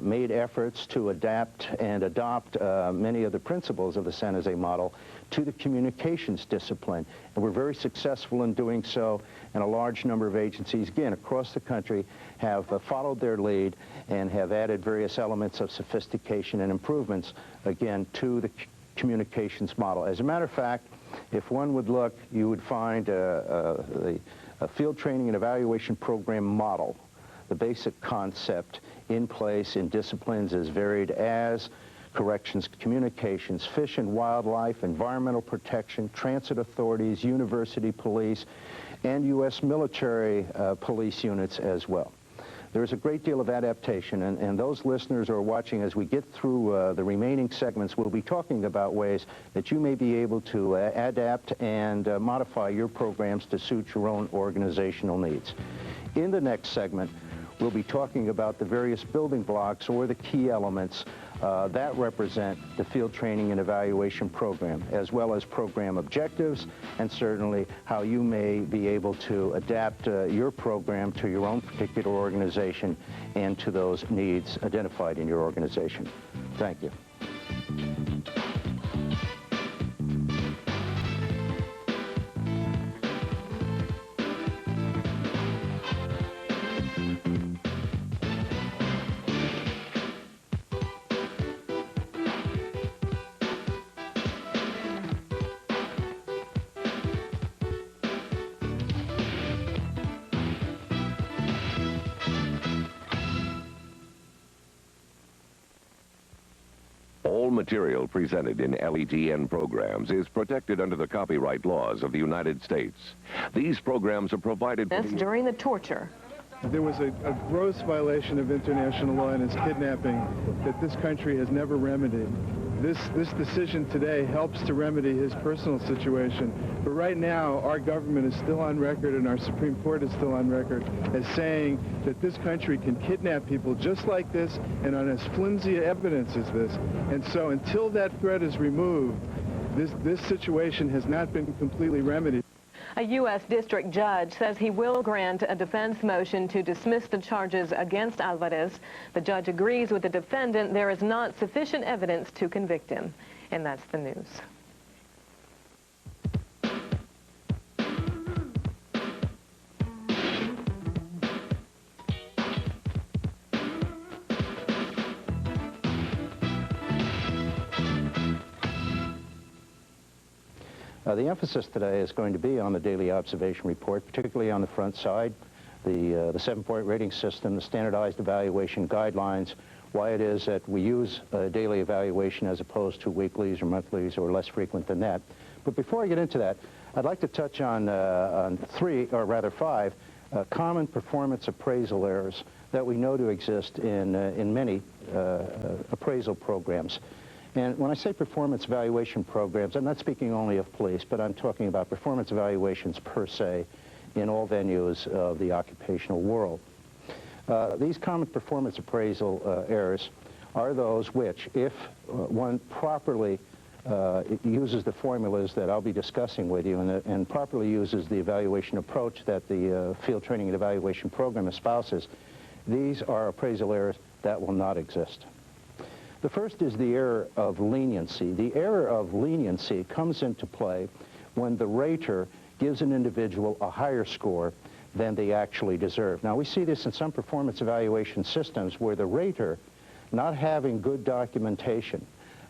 made efforts to adapt and adopt many of the principles of the San Jose model to the communications discipline. And we're very successful in doing so, and a large number of agencies, again, across the country, have followed their lead and have added various elements of sophistication and improvements, again, to the communications model. As a matter of fact, if one would look, you would find a field training and evaluation program model, the basic concept in place in disciplines as varied as corrections, communications, fish and wildlife, environmental protection, transit authorities, university police, and U.S. military police units as well. There's a great deal of adaptation, and those listeners who are watching, as we get through the remaining segments, we'll be talking about ways that you may be able to adapt and modify your programs to suit your own organizational needs. In the next segment, we'll be talking about the various building blocks or the key elements that represent the field training and evaluation program, as well as program objectives, and certainly how you may be able to adapt your program to your own particular organization and to those needs identified in your organization. Thank you. All material presented in LETN programs is protected under the copyright laws of the United States. These programs are provided during the torture. There was a gross violation of international law in his kidnapping that this country has never remedied. This decision today helps to remedy his personal situation. But right now, our government is still on record and our Supreme Court is still on record as saying that this country can kidnap people just like this and on as flimsy evidence as this. And so until that threat is removed, this situation has not been completely remedied. A U.S. district judge says he will grant a defense motion to dismiss the charges against Alvarez. The judge agrees with the defendant there is not sufficient evidence to convict him. And that's the news. The emphasis today is going to be on the daily observation report, particularly on the front side, the 7-point rating system, the standardized evaluation guidelines, why it is that we use a daily evaluation as opposed to weeklies or monthlies or less frequent than that. But before I get into that, I'd like to touch on 3, or rather 5, common performance appraisal errors that we know to exist in many appraisal programs. And when I say performance evaluation programs, I'm not speaking only of police, but I'm talking about performance evaluations per se in all venues of the occupational world. These common performance appraisal errors are those which, if one properly uses the formulas that I'll be discussing with you and properly uses the evaluation approach that the field training and evaluation program espouses, these are appraisal errors that will not exist. The first is the error of leniency. The error of leniency comes into play when the rater gives an individual a higher score than they actually deserve. Now, we see this in some performance evaluation systems where the rater, not having good documentation,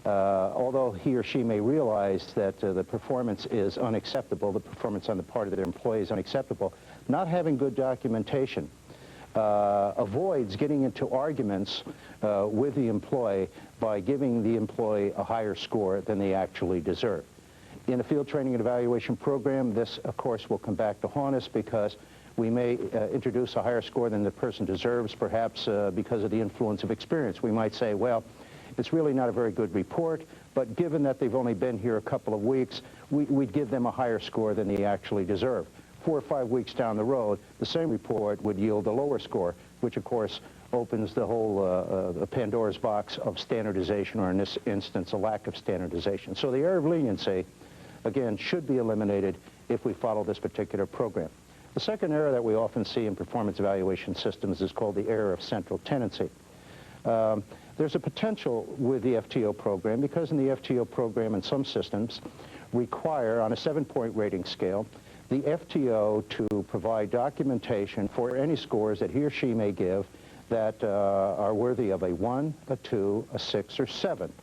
although he or she may realize that the performance is unacceptable, the performance on the part of their employee is unacceptable, not having good documentation avoids getting into arguments with the employee by giving the employee a higher score than they actually deserve. In a field training and evaluation program, this, of course, will come back to haunt us because we may introduce a higher score than the person deserves, perhaps because of the influence of experience. We might say, well, it's really not a very good report, but given that they've only been here a couple of weeks, we'd give them a higher score than they actually deserve. 4 or 5 weeks down the road, the same report would yield a lower score, which of course opens the whole Pandora's box of standardization, or in this instance, a lack of standardization. So the error of leniency, again, should be eliminated if we follow this particular program. The second error that we often see in performance evaluation systems is called the error of central tendency. There's a potential with the FTO program because in the FTO program in some systems require, on a 7-point rating scale, the FTO to provide documentation for any scores that he or she may give that are worthy of a 1, a 2, a 6, or 7.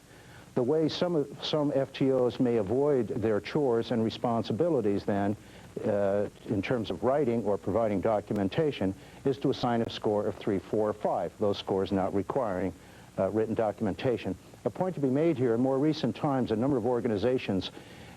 The way some FTOs may avoid their chores and responsibilities then, in terms of writing or providing documentation, is to assign a score of 3, 4, or 5, those scores not requiring written documentation. A point to be made here, in more recent times, a number of organizations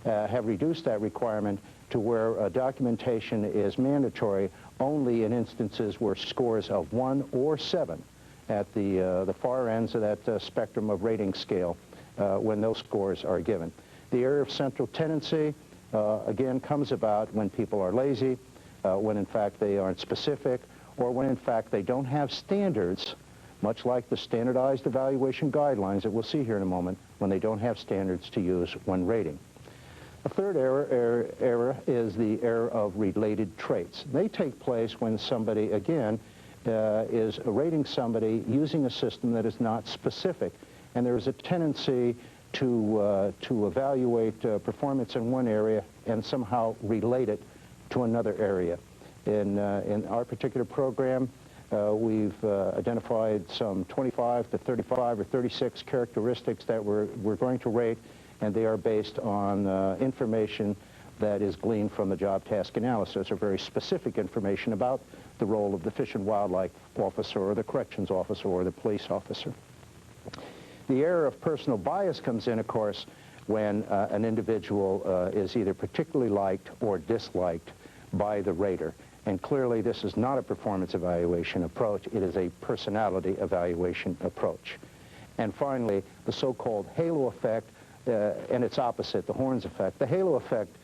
have reduced that requirement to where documentation is mandatory only in instances where scores of 1 or 7 at the far ends of that spectrum of rating scale when those scores are given. The error of central tendency, again, comes about when people are lazy, when in fact they aren't specific, or when in fact they don't have standards, much like the standardized evaluation guidelines that we'll see here in a moment, when they don't have standards to use when rating. A third error is the error of related traits. They take place when somebody, again, is rating somebody using a system that is not specific. And there is a tendency to evaluate performance in one area and somehow relate it to another area. In our particular program, we've identified some 25 to 35 or 36 characteristics that we're going to rate, and they are based on information that is gleaned from the job task analysis, or very specific information about the role of the Fish and Wildlife officer or the corrections officer or the police officer. The error of personal bias comes in, of course, when an individual is either particularly liked or disliked by the rater. And clearly this is not a performance evaluation approach, it is a personality evaluation approach. And finally, the so-called halo effect and its opposite, the horns effect. The halo effect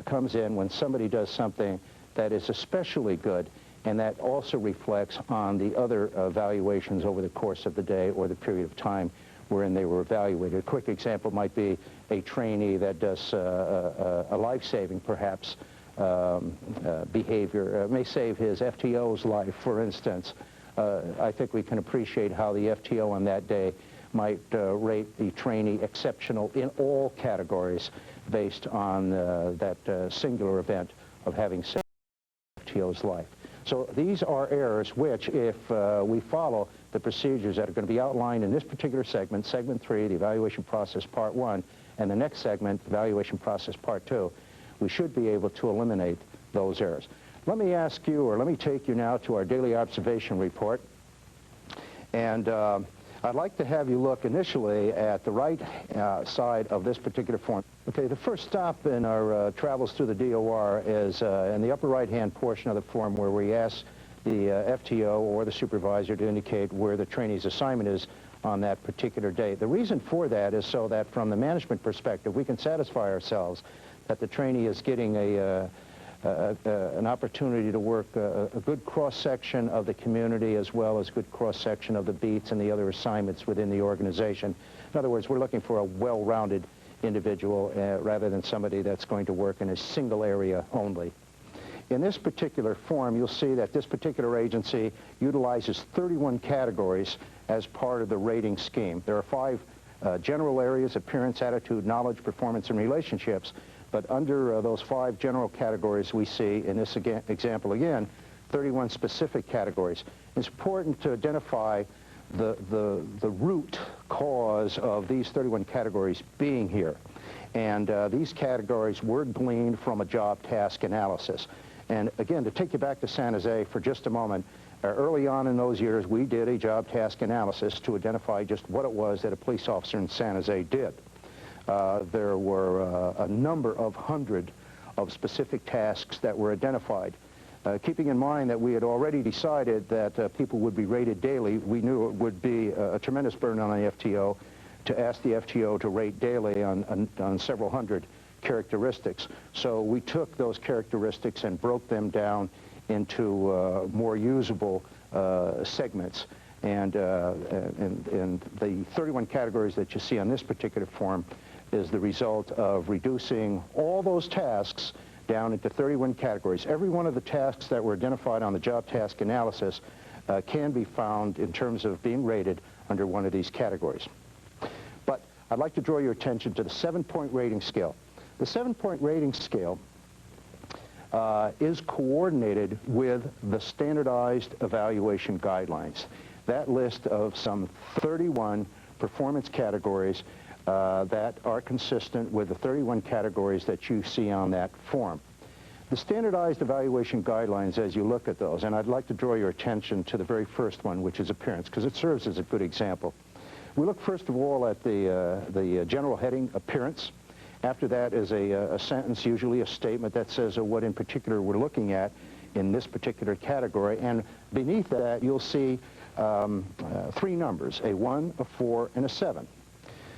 comes in when somebody does something that is especially good, and that also reflects on the other evaluations over the course of the day or the period of time wherein they were evaluated. A quick example might be a trainee that does a life-saving, perhaps, behavior, may save his FTO's life, for instance. I think we can appreciate how the FTO on that day might rate the trainee exceptional in all categories based on that singular event of having saved FTO's life. So these are errors which, if we follow the procedures that are going to be outlined in this particular segment, segment 3, the evaluation process part 1, and the next segment, evaluation process part 2, we should be able to eliminate those errors. Let me ask you, or let me take you now to our daily observation report. And I'd like to have you look initially at the right side of this particular form. Okay, the first stop in our travels through the DOR is in the upper right-hand portion of the form, where we ask the FTO or the supervisor to indicate where the trainee's assignment is on that particular day. The reason for that is so that from the management perspective, we can satisfy ourselves that the trainee is getting an opportunity to work a good cross-section of the community, as well as good cross-section of the beats and the other assignments within the organization. In other words, we're looking for a well-rounded individual rather than somebody that's going to work in a single area only. In this particular form, you'll see that this particular agency utilizes 31 categories as part of the rating scheme. There are 5 general areas: appearance, attitude, knowledge, performance, and relationships. But under those 5 general categories, we see, in this example again, 31 specific categories. It's important to identify the root cause of these 31 categories being here. And these categories were gleaned from a job task analysis. And again, to take you back to San Jose for just a moment, early on in those years, we did a job task analysis to identify just what it was that a police officer in San Jose did. There were a number of hundred of specific tasks that were identified. Keeping in mind that we had already decided that people would be rated daily, we knew it would be a tremendous burden on the FTO to ask the FTO to rate daily on several hundred characteristics. So we took those characteristics and broke them down into more usable segments. And the 31 categories that you see on this particular form is the result of reducing all those tasks down into 31 categories. Every one of the tasks that were identified on the job task analysis can be found in terms of being rated under one of these categories. But I'd like to draw your attention to the 7-point rating scale. The 7-point rating scale is coordinated with the standardized evaluation guidelines. That list of some 31 performance categories that are consistent with the 31 categories that you see on that form. The standardized evaluation guidelines, as you look at those, and I'd like to draw your attention to the very first one, which is appearance, because it serves as a good example. We look first of all at the general heading, appearance. After that is a sentence, usually a statement that says what in particular we're looking at in this particular category, and beneath that you'll see 3 numbers, a 1, a 4, and a 7.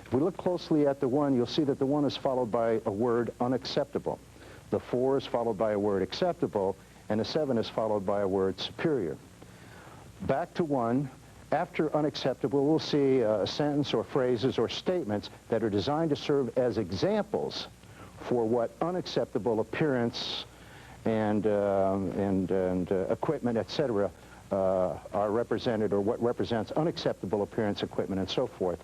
If we look closely at the 1, you'll see that the 1 is followed by a word unacceptable. The 4 is followed by a word acceptable, and the 7 is followed by a word superior. Back to 1, after unacceptable, we'll see a sentence or phrases or statements that are designed to serve as examples for what unacceptable appearance and equipment, etc., are represented, or what represents unacceptable appearance, equipment, and so forth.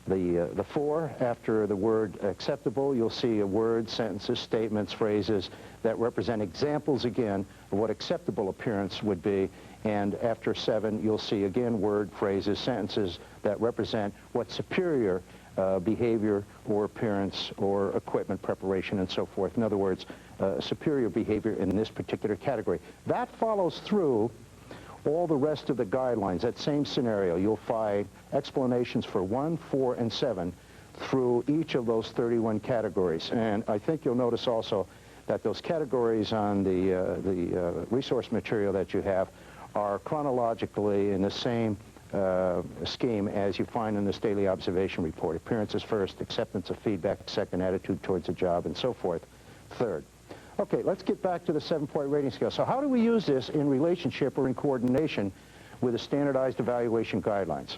The 4, after the word acceptable, you'll see a word, sentences, statements, phrases that represent examples again of what acceptable appearance would be. And after 7, you'll see again word, phrases, sentences that represent what superior behavior or appearance or equipment preparation and so forth. In other words, superior behavior in this particular category. That follows through all the rest of the guidelines, that same scenario, you'll find explanations for 1, 4, and 7 through each of those 31 categories. And I think you'll notice also that those categories on the resource material that you have are chronologically in the same scheme as you find in this daily observation report. Appearances first, acceptance of feedback second, attitude towards the job, and so forth third. Okay, let's get back to the 7-point rating scale. So how do we use this in relationship or in coordination with the standardized evaluation guidelines?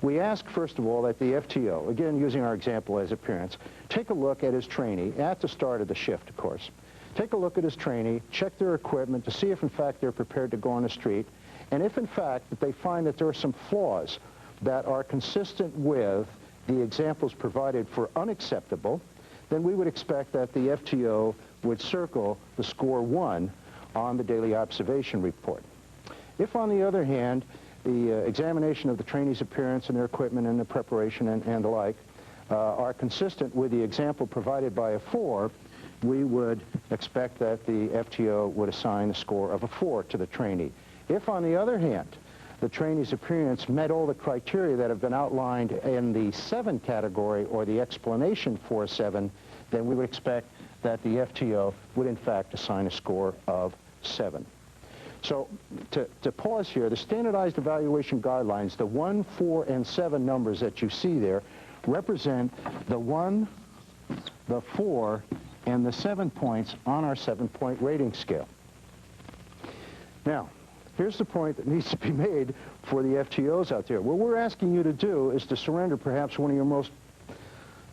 We ask, first of all, that the FTO, again using our example as appearance, take a look at his trainee at the start of the shift, of course. Take a look at his trainee, check their equipment to see if in fact they're prepared to go on the street, and if in fact that they find that there are some flaws that are consistent with the examples provided for unacceptable, then we would expect that the FTO would circle the score 1 on the daily observation report. If, on the other hand, the examination of the trainee's appearance and their equipment and their preparation and the like are consistent with the example provided by a 4, we would expect that the FTO would assign a score of a 4 to the trainee. If, on the other hand, the trainee's appearance met all the criteria that have been outlined in the 7 category or the explanation for a 7, then we would expect that the FTO would in fact assign a score of 7. So to pause here, the standardized evaluation guidelines, the 1, 4, and 7 numbers that you see there represent the 1, the 4, and the 7 points on our 7-point rating scale. Now, here's the point that needs to be made for the FTOs out there. What we're asking you to do is to surrender perhaps one of your most,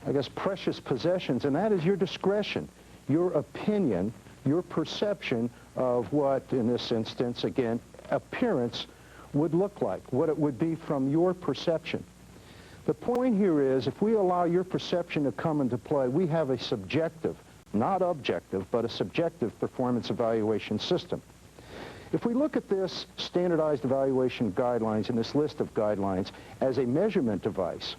I guess, precious possessions, and that is your discretion, your opinion, your perception of what, in this instance, again, appearance would look like, what it would be from your perception. The point here is, if we allow your perception to come into play, we have a subjective, not objective, but a subjective performance evaluation system. If we look at this standardized evaluation guidelines and this list of guidelines as a measurement device,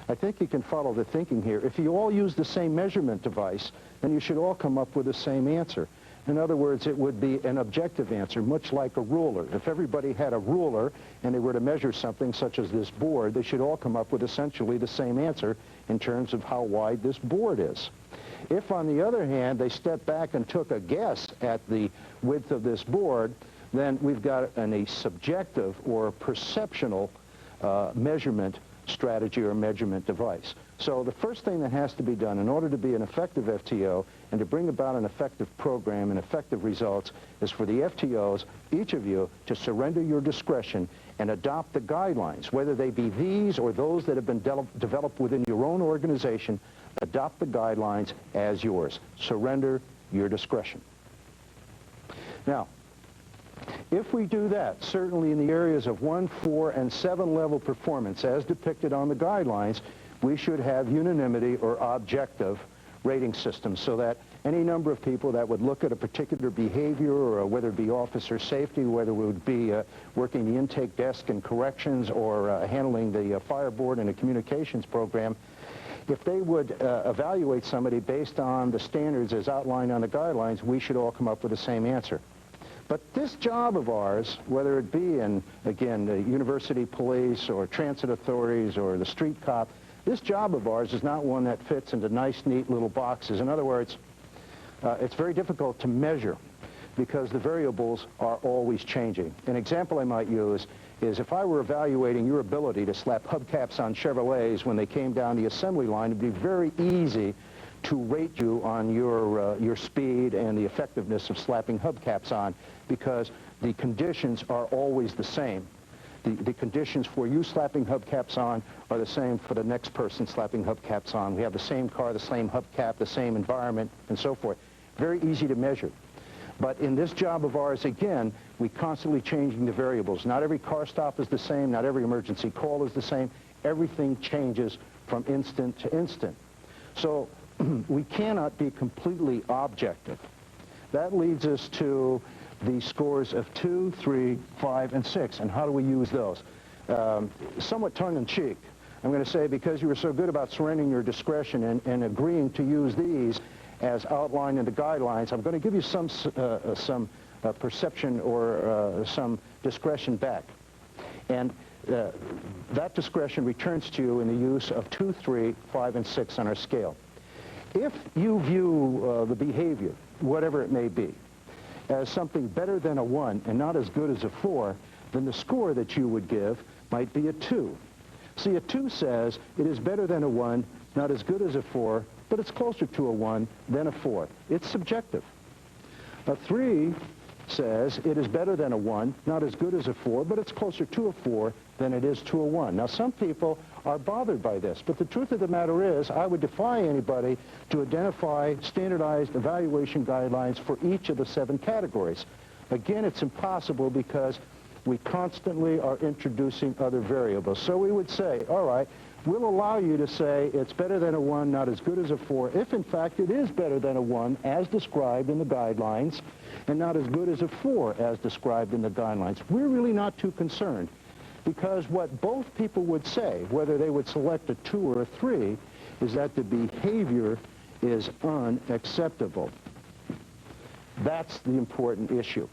I think you can follow the thinking here. If you all use the same measurement device, then you should all come up with the same answer. In other words, it would be an objective answer, much like a ruler. If everybody had a ruler and they were to measure something such as this board, they should all come up with essentially the same answer in terms of how wide this board is. If, on the other hand, they stepped back and took a guess at the width of this board, then we've got a subjective or perceptional measurement strategy or measurement device. So the first thing that has to be done in order to be an effective FTO and to bring about an effective program and effective results is for the FTOs, each of you, to surrender your discretion and adopt the guidelines, whether they be these or those that have been developed within your own organization. Adopt the guidelines as yours. Surrender your discretion. Now, if we do that, certainly in the areas of 1, 4, and 7 level performance as depicted on the guidelines, we should have unanimity or objective rating systems so that any number of people that would look at a particular behavior, or whether it be officer safety, whether it would be working the intake desk in corrections or handling the fireboard in a communications program, if they would evaluate somebody based on the standards as outlined on the guidelines, we should all come up with the same answer. But this job of ours, whether it be in, again, the university police or transit authorities or the street cop, this job of ours is not one that fits into nice, neat little boxes. In other words, it's very difficult to measure because the variables are always changing. An example I might use is if I were evaluating your ability to slap hubcaps on Chevrolets when they came down the assembly line, it would be very easy to rate you on your speed and the effectiveness of slapping hubcaps on, because the conditions are always the same. The conditions for you slapping hubcaps on are the same for the next person slapping hubcaps on. We have the same car, the same hubcap, the same environment, and so forth. Very easy to measure. But in this job of ours, again, we constantly changing the variables. Not every car stop is the same. Not every emergency call is the same. Everything changes from instant to instant. So we cannot be completely objective. That leads us to the scores of 2, 3, 5, and 6. And how do we use those? Somewhat tongue-in-cheek, I'm going to say, because you were so good about surrendering your discretion and agreeing to use these as outlined in the guidelines, I'm going to give you some perception or some discretion back. And that discretion returns to you in the use of 2, 3, 5, and 6 on our scale. If you view the behavior, whatever it may be, as something better than a 1 and not as good as a 4, then the score that you would give might be a 2. See, a 2 says it is better than a 1, not as good as a 4, but it's closer to a 1 than a 4. It's subjective. A 3 says it is better than a 1, not as good as a 4, but it's closer to a 4 than it is to a 1. Now, some people are bothered by this, but the truth of the matter is I would defy anybody to identify standardized evaluation guidelines for each of the 7 categories. Again, it's impossible because we constantly are introducing other variables. So we would say, all right, we'll allow you to say it's better than a 1, not as good as a 4, if in fact it is better than a 1 as described in the guidelines and not as good as a 4 as described in the guidelines. We're really not too concerned because what both people would say, whether they would select a 2 or a 3, is that the behavior is unacceptable. That's the important issue.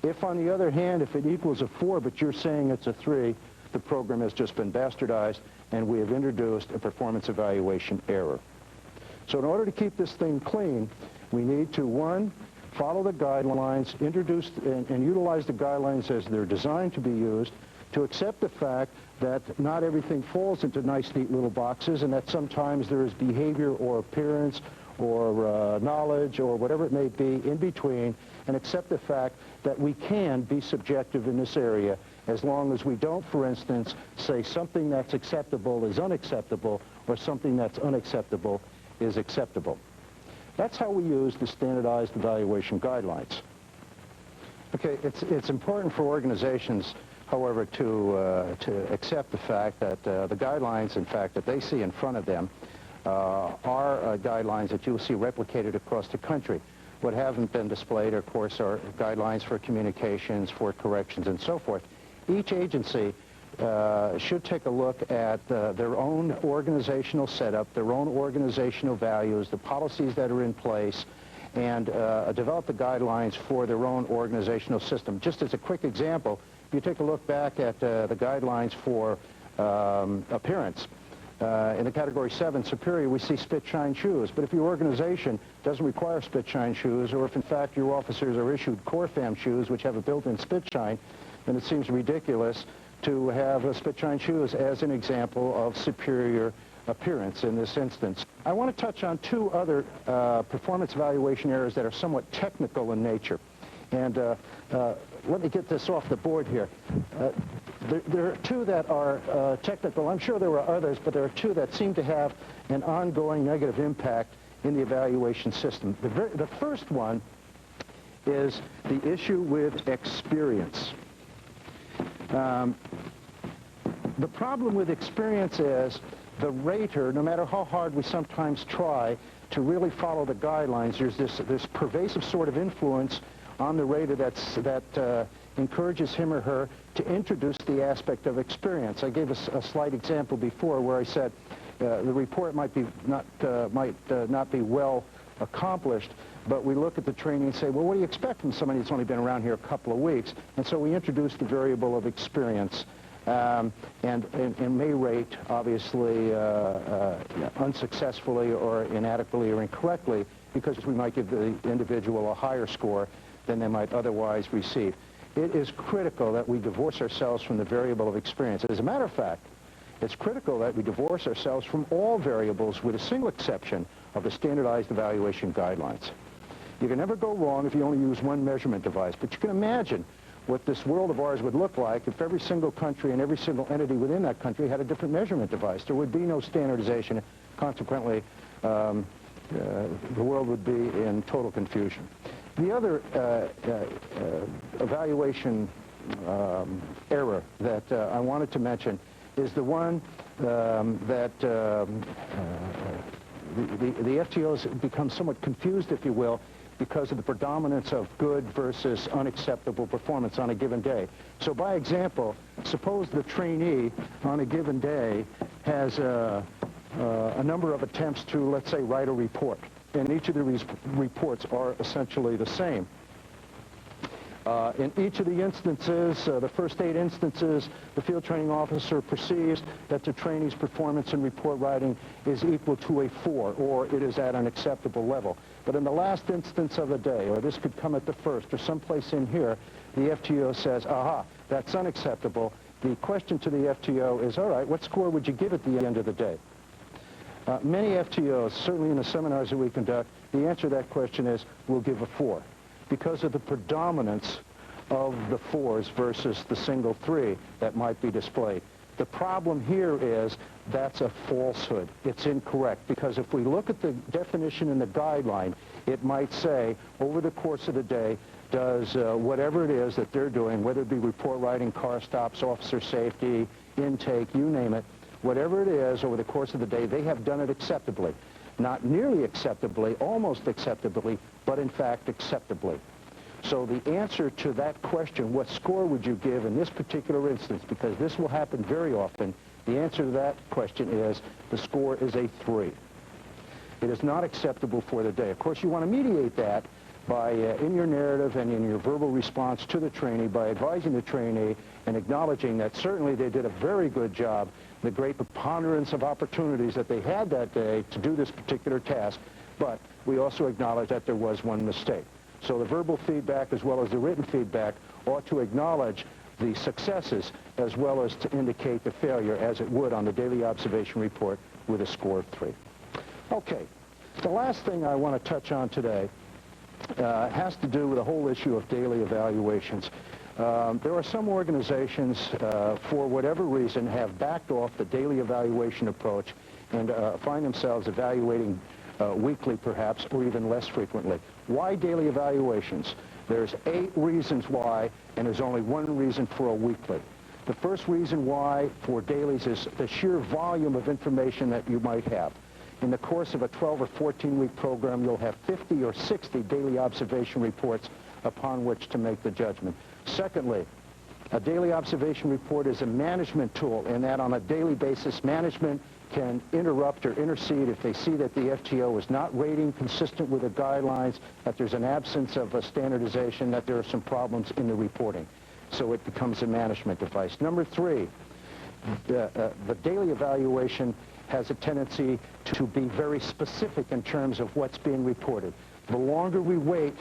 If, on the other hand, if it equals a 4, but you're saying it's a 3, the program has just been bastardized, and we have introduced a performance evaluation error. So in order to keep this thing clean, we need to, 1, follow the guidelines, introduce and utilize the guidelines as they're designed to be used, to accept the fact that not everything falls into nice, neat little boxes, and that sometimes there is behavior or appearance or knowledge or whatever it may be in between, and accept the fact that we can be subjective in this area as long as we don't, for instance, say something that's acceptable is unacceptable or something that's unacceptable is acceptable. That's how we use the standardized evaluation guidelines. Okay, it's important for organizations, however, to accept the fact that the guidelines, in fact, that they see in front of them are guidelines that you'll see replicated across the country. What haven't been displayed, of course, are guidelines for communications, for corrections, and so forth. Each agency should take a look at their own organizational setup, their own organizational values, the policies that are in place, and develop the guidelines for their own organizational system. Just as a quick example, if you take a look back at the guidelines for appearance, in the category 7, superior, we see spit shine shoes. But if your organization doesn't require spit shine shoes, or if in fact your officers are issued core fam shoes which have a built-in spit shine, then it seems ridiculous to have spit shine shoes as an example of superior appearance in this instance. I want to touch on 2 other performance evaluation errors that are somewhat technical in nature. And let me get this off the board here. There are 2 that are technical. I'm sure there were others, but there are 2 that seem to have an ongoing negative impact in the evaluation system. The first one is the issue with experience. The problem with experience is the rater, no matter how hard we sometimes try to really follow the guidelines, there's this pervasive sort of influence on the rater that encourages him or her to introduce the aspect of experience. I gave a slight example before where I said the report might not be well accomplished, but we look at the training and say, well, what do you expect from somebody that's only been around here a couple of weeks? And so we introduce the variable of experience. And may rate, obviously, unsuccessfully or inadequately or incorrectly, because we might give the individual a higher score than they might otherwise receive. It is critical that we divorce ourselves from the variable of experience. As a matter of fact, it's critical that we divorce ourselves from all variables with a single exception of the standardized evaluation guidelines. You can never go wrong if you only use one measurement device, but you can imagine what this world of ours would look like if every single country and every single entity within that country had a different measurement device. There would be no standardization. Consequently, the world would be in total confusion. The other evaluation error that I wanted to mention is the one that the FTOs become somewhat confused, if you will, because of the predominance of good versus unacceptable performance on a given day. So by example, suppose the trainee on a given day has a number of attempts to, let's say, write a report, and each of these reports are essentially the same. In each of the instances, the first 8 instances, the field training officer perceives that the trainee's performance in report writing is equal to a 4, or it is at an acceptable level. But in the last instance of the day, or this could come at the first, or someplace in here, the FTO says, aha, that's unacceptable. The question to the FTO is, all right, what score would you give at the end of the day? Many FTOs, certainly in the seminars that we conduct, the answer to that question is, we'll give a 4. Because of the predominance of the 4s versus the single 3 that might be displayed. The problem here is that's a falsehood. It's incorrect, because if we look at the definition in the guideline, it might say, over the course of the day, does whatever it is that they're doing, whether it be report writing, car stops, officer safety, intake, you name it, whatever it is over the course of the day, they have done it acceptably. Not nearly acceptably, almost acceptably, but in fact acceptably. So the answer to that question, what score would you give in this particular instance, because this will happen very often, the answer to that question is the score is a 3. It is not acceptable for the day. Of course, you want to mediate that by, in your narrative and in your verbal response to the trainee, by advising the trainee and acknowledging that certainly they did a very good job, the great preponderance of opportunities that they had that day to do this particular task, but we also acknowledge that there was one mistake. So the verbal feedback as well as the written feedback ought to acknowledge the successes as well as to indicate the failure, as it would on the daily observation report with a score of 3. Okay, the last thing I want to touch on today has to do with the whole issue of daily evaluations. There are some organizations, for whatever reason, have backed off the daily evaluation approach and find themselves evaluating weekly, perhaps, or even less frequently. Why daily evaluations? There's 8 reasons why, and there's only one reason for a weekly. The first reason why for dailies is the sheer volume of information that you might have. In the course of a 12 or 14-week program, you'll have 50 or 60 daily observation reports upon which to make the judgment. Secondly, a daily observation report is a management tool, in that on a daily basis, management can interrupt or intercede if they see that the FTO is not rating consistent with the guidelines, that there's an absence of a standardization, that there are some problems in the reporting. So it becomes a management device. Number 3, the daily evaluation has a tendency to be very specific in terms of what's being reported. The longer we wait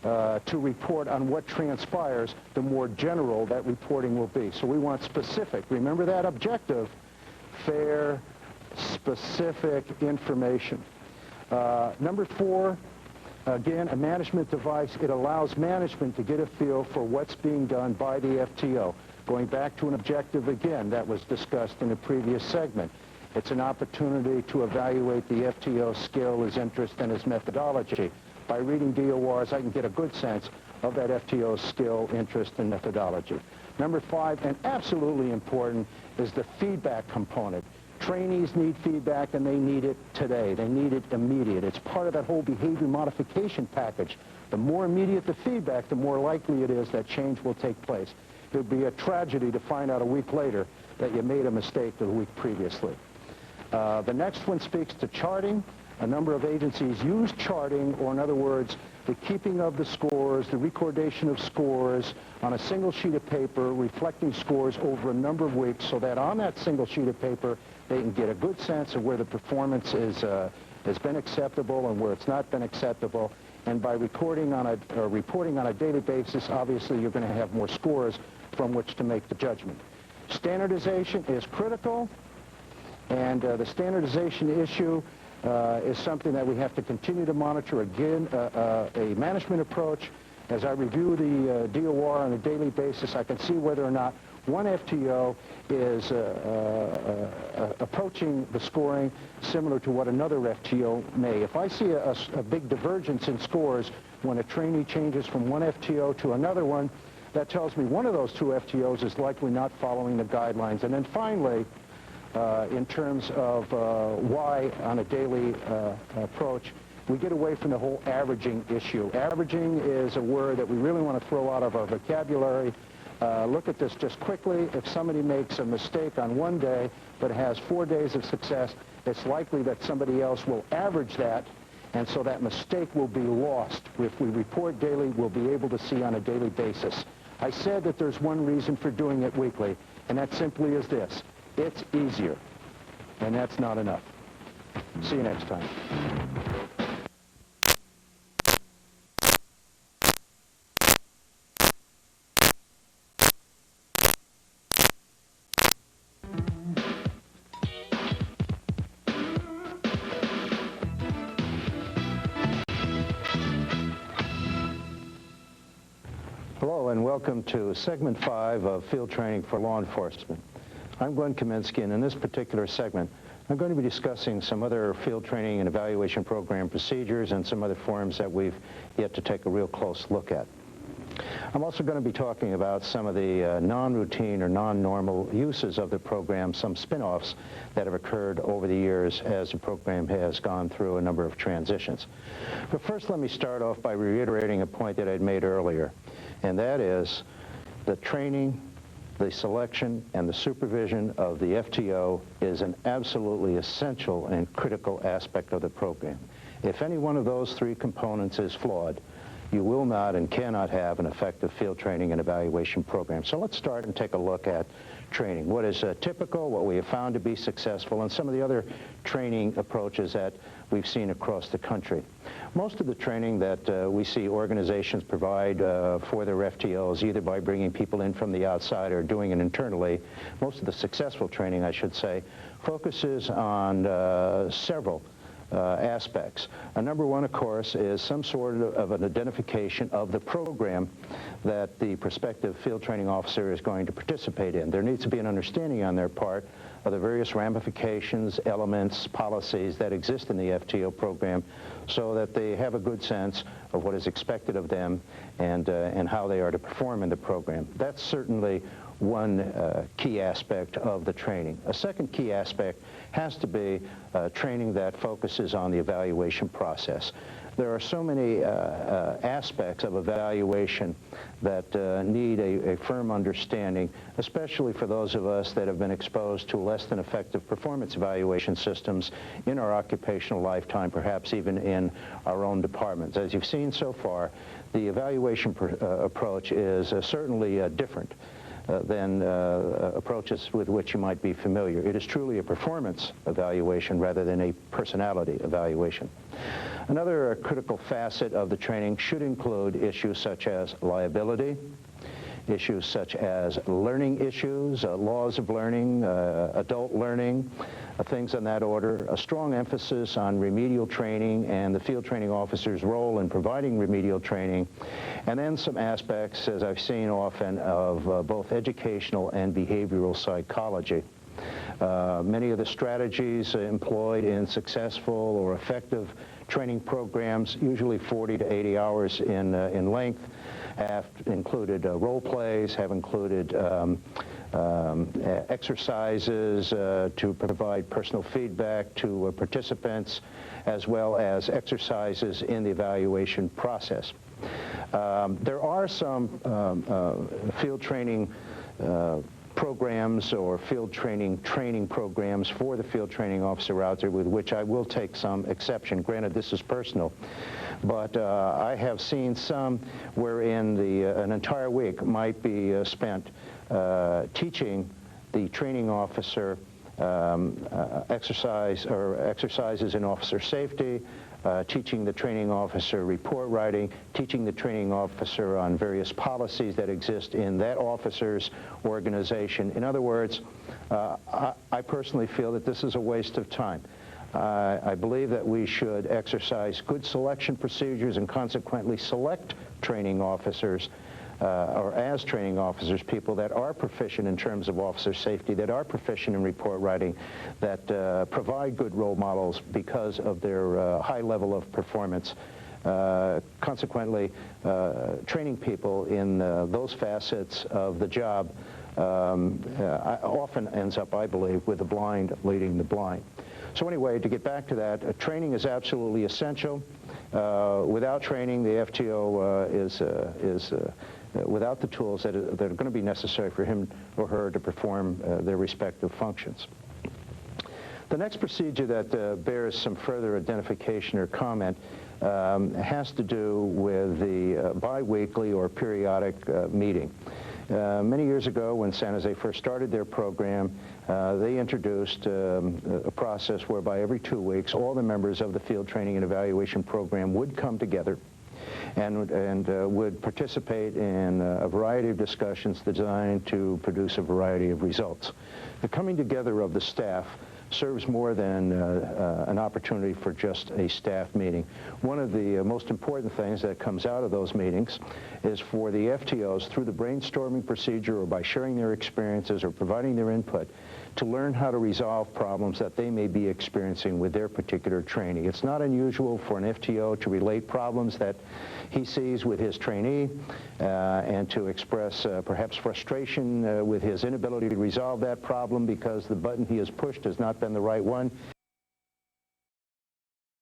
to report on what transpires, the more general that reporting will be. So we want specific. Remember that objective, fair, specific information. Number 4, again, a management device. It allows management to get a feel for what's being done by the FTO. Going back to an objective again that was discussed in the previous segment. It's an opportunity to evaluate the FTO's skill, his interest, and his methodology. By reading DORs, I can get a good sense of that FTO's skill, interest, and methodology. Number 5, and absolutely important, is the feedback component. Trainees need feedback, and they need it today. They need it immediate. It's part of that whole behavior modification package. The more immediate the feedback, the more likely it is that change will take place. It would be a tragedy to find out a week later that you made a mistake the week previously. The next one speaks to charting. A number of agencies use charting, or in other words, the keeping of the scores, the recordation of scores on a single sheet of paper, reflecting scores over a number of weeks, so that on that single sheet of paper, they can get a good sense of where the performance has been acceptable and where it's not been acceptable. And by reporting on a daily basis, obviously you're going to have more scores from which to make the judgment. Standardization is critical, and the standardization issue is something that we have to continue to monitor. Again, a management approach. As I review the DOR on a daily basis, I can see whether or not one FTO is approaching the scoring similar to what another FTO may. If I see a big divergence in scores when a trainee changes from one FTO to another one, that tells me one of those 2 FTOs is likely not following the guidelines. And then finally, in terms of why on a daily approach, we get away from the whole averaging issue. Averaging is a word that we really want to throw out of our vocabulary. Look at this just quickly. If somebody makes a mistake on one day but has 4 days of success, it's likely that somebody else will average that And so that mistake will be lost. If we report daily, we'll be able to see on a daily basis. I said that there's one reason for doing it weekly, and that simply is this. It's easier. And that's not enough. See you next time. Hello and welcome to segment 5 of Field Training for Law Enforcement. I'm Glenn Kaminsky, and in this particular segment I'm going to be discussing some other field training and evaluation program procedures and some other forms that we've yet to take a real close look at. I'm also going to be talking about some of the non-routine or non-normal uses of the program, some spin-offs that have occurred over the years as the program has gone through a number of transitions. But first, let me start off by reiterating a point that I'd made earlier, and that is the training, the selection, and the supervision of the FTO is an absolutely essential and critical aspect of the program. If any one of those three components is flawed, you will not and cannot have an effective field training and evaluation program. So let's start and take a look at training. What is typical, what we have found to be successful, and some of the other training approaches that we've seen across the country. Most of the training that we see organizations provide for their FTOs, either by bringing people in from the outside or doing it internally, most of the successful training, I should say, focuses on several aspects. Number one, of course, is some sort of an identification of the program that the prospective field training officer is going to participate in. There needs to be an understanding on their part of the various ramifications, elements, policies that exist in the FTO program so that they have a good sense of what is expected of them and how they are to perform in the program. That's certainly one key aspect of the training. A second key aspect has to be training that focuses on the evaluation process. There are so many aspects of evaluation that need a firm understanding, especially for those of us that have been exposed to less than effective performance evaluation systems in our occupational lifetime, perhaps even in our own departments. As you've seen so far, the evaluation approach is certainly different than approaches with which you might be familiar. It is truly a performance evaluation rather than a personality evaluation. Another critical facet of the training should include issues such as liability, issues such as learning issues, laws of learning, adult learning, things in that order, a strong emphasis on remedial training and the field training officer's role in providing remedial training, and then some aspects, as I've seen often, of both educational and behavioral psychology. Many of the strategies employed in successful or effective training programs, usually 40 to 80 hours in length, have included role plays, have included exercises to provide personal feedback to participants, as well as exercises in the evaluation process. There are some field training programs or field training programs for the field training officer out there with which I will take some exception. Granted, this is personal, but I have seen some wherein an entire week might be spent teaching the training officer exercises in officer safety, teaching the training officer report writing, teaching the training officer on various policies that exist in that officer's organization. In other words, I personally feel that this is a waste of time. I believe that we should exercise good selection procedures and consequently select training officers or as training officers, people that are proficient in terms of officer safety, that are proficient in report writing, that provide good role models because of their high level of performance. Consequently, training people in those facets of the job often ends up, I believe, with the blind leading the blind. So anyway, to get back to that, training is absolutely essential. Without training, the FTO is without the tools that are going to be necessary for him or her to perform their respective functions. The next procedure that bears some further identification or comment has to do with the biweekly or periodic meeting. Many years ago, when San Jose first started their program, they introduced a process whereby every 2 weeks, all the members of the field training and evaluation program would come together and would participate in a variety of discussions designed to produce a variety of results. The coming together of the staff serves more than an opportunity for just a staff meeting. One of the most important things that comes out of those meetings is for the FTOs, through the brainstorming procedure or by sharing their experiences or providing their input, to learn how to resolve problems that they may be experiencing with their particular trainee. It's not unusual for an FTO to relate problems that he sees with his trainee and to express perhaps frustration with his inability to resolve that problem because the button he has pushed has not been the right one.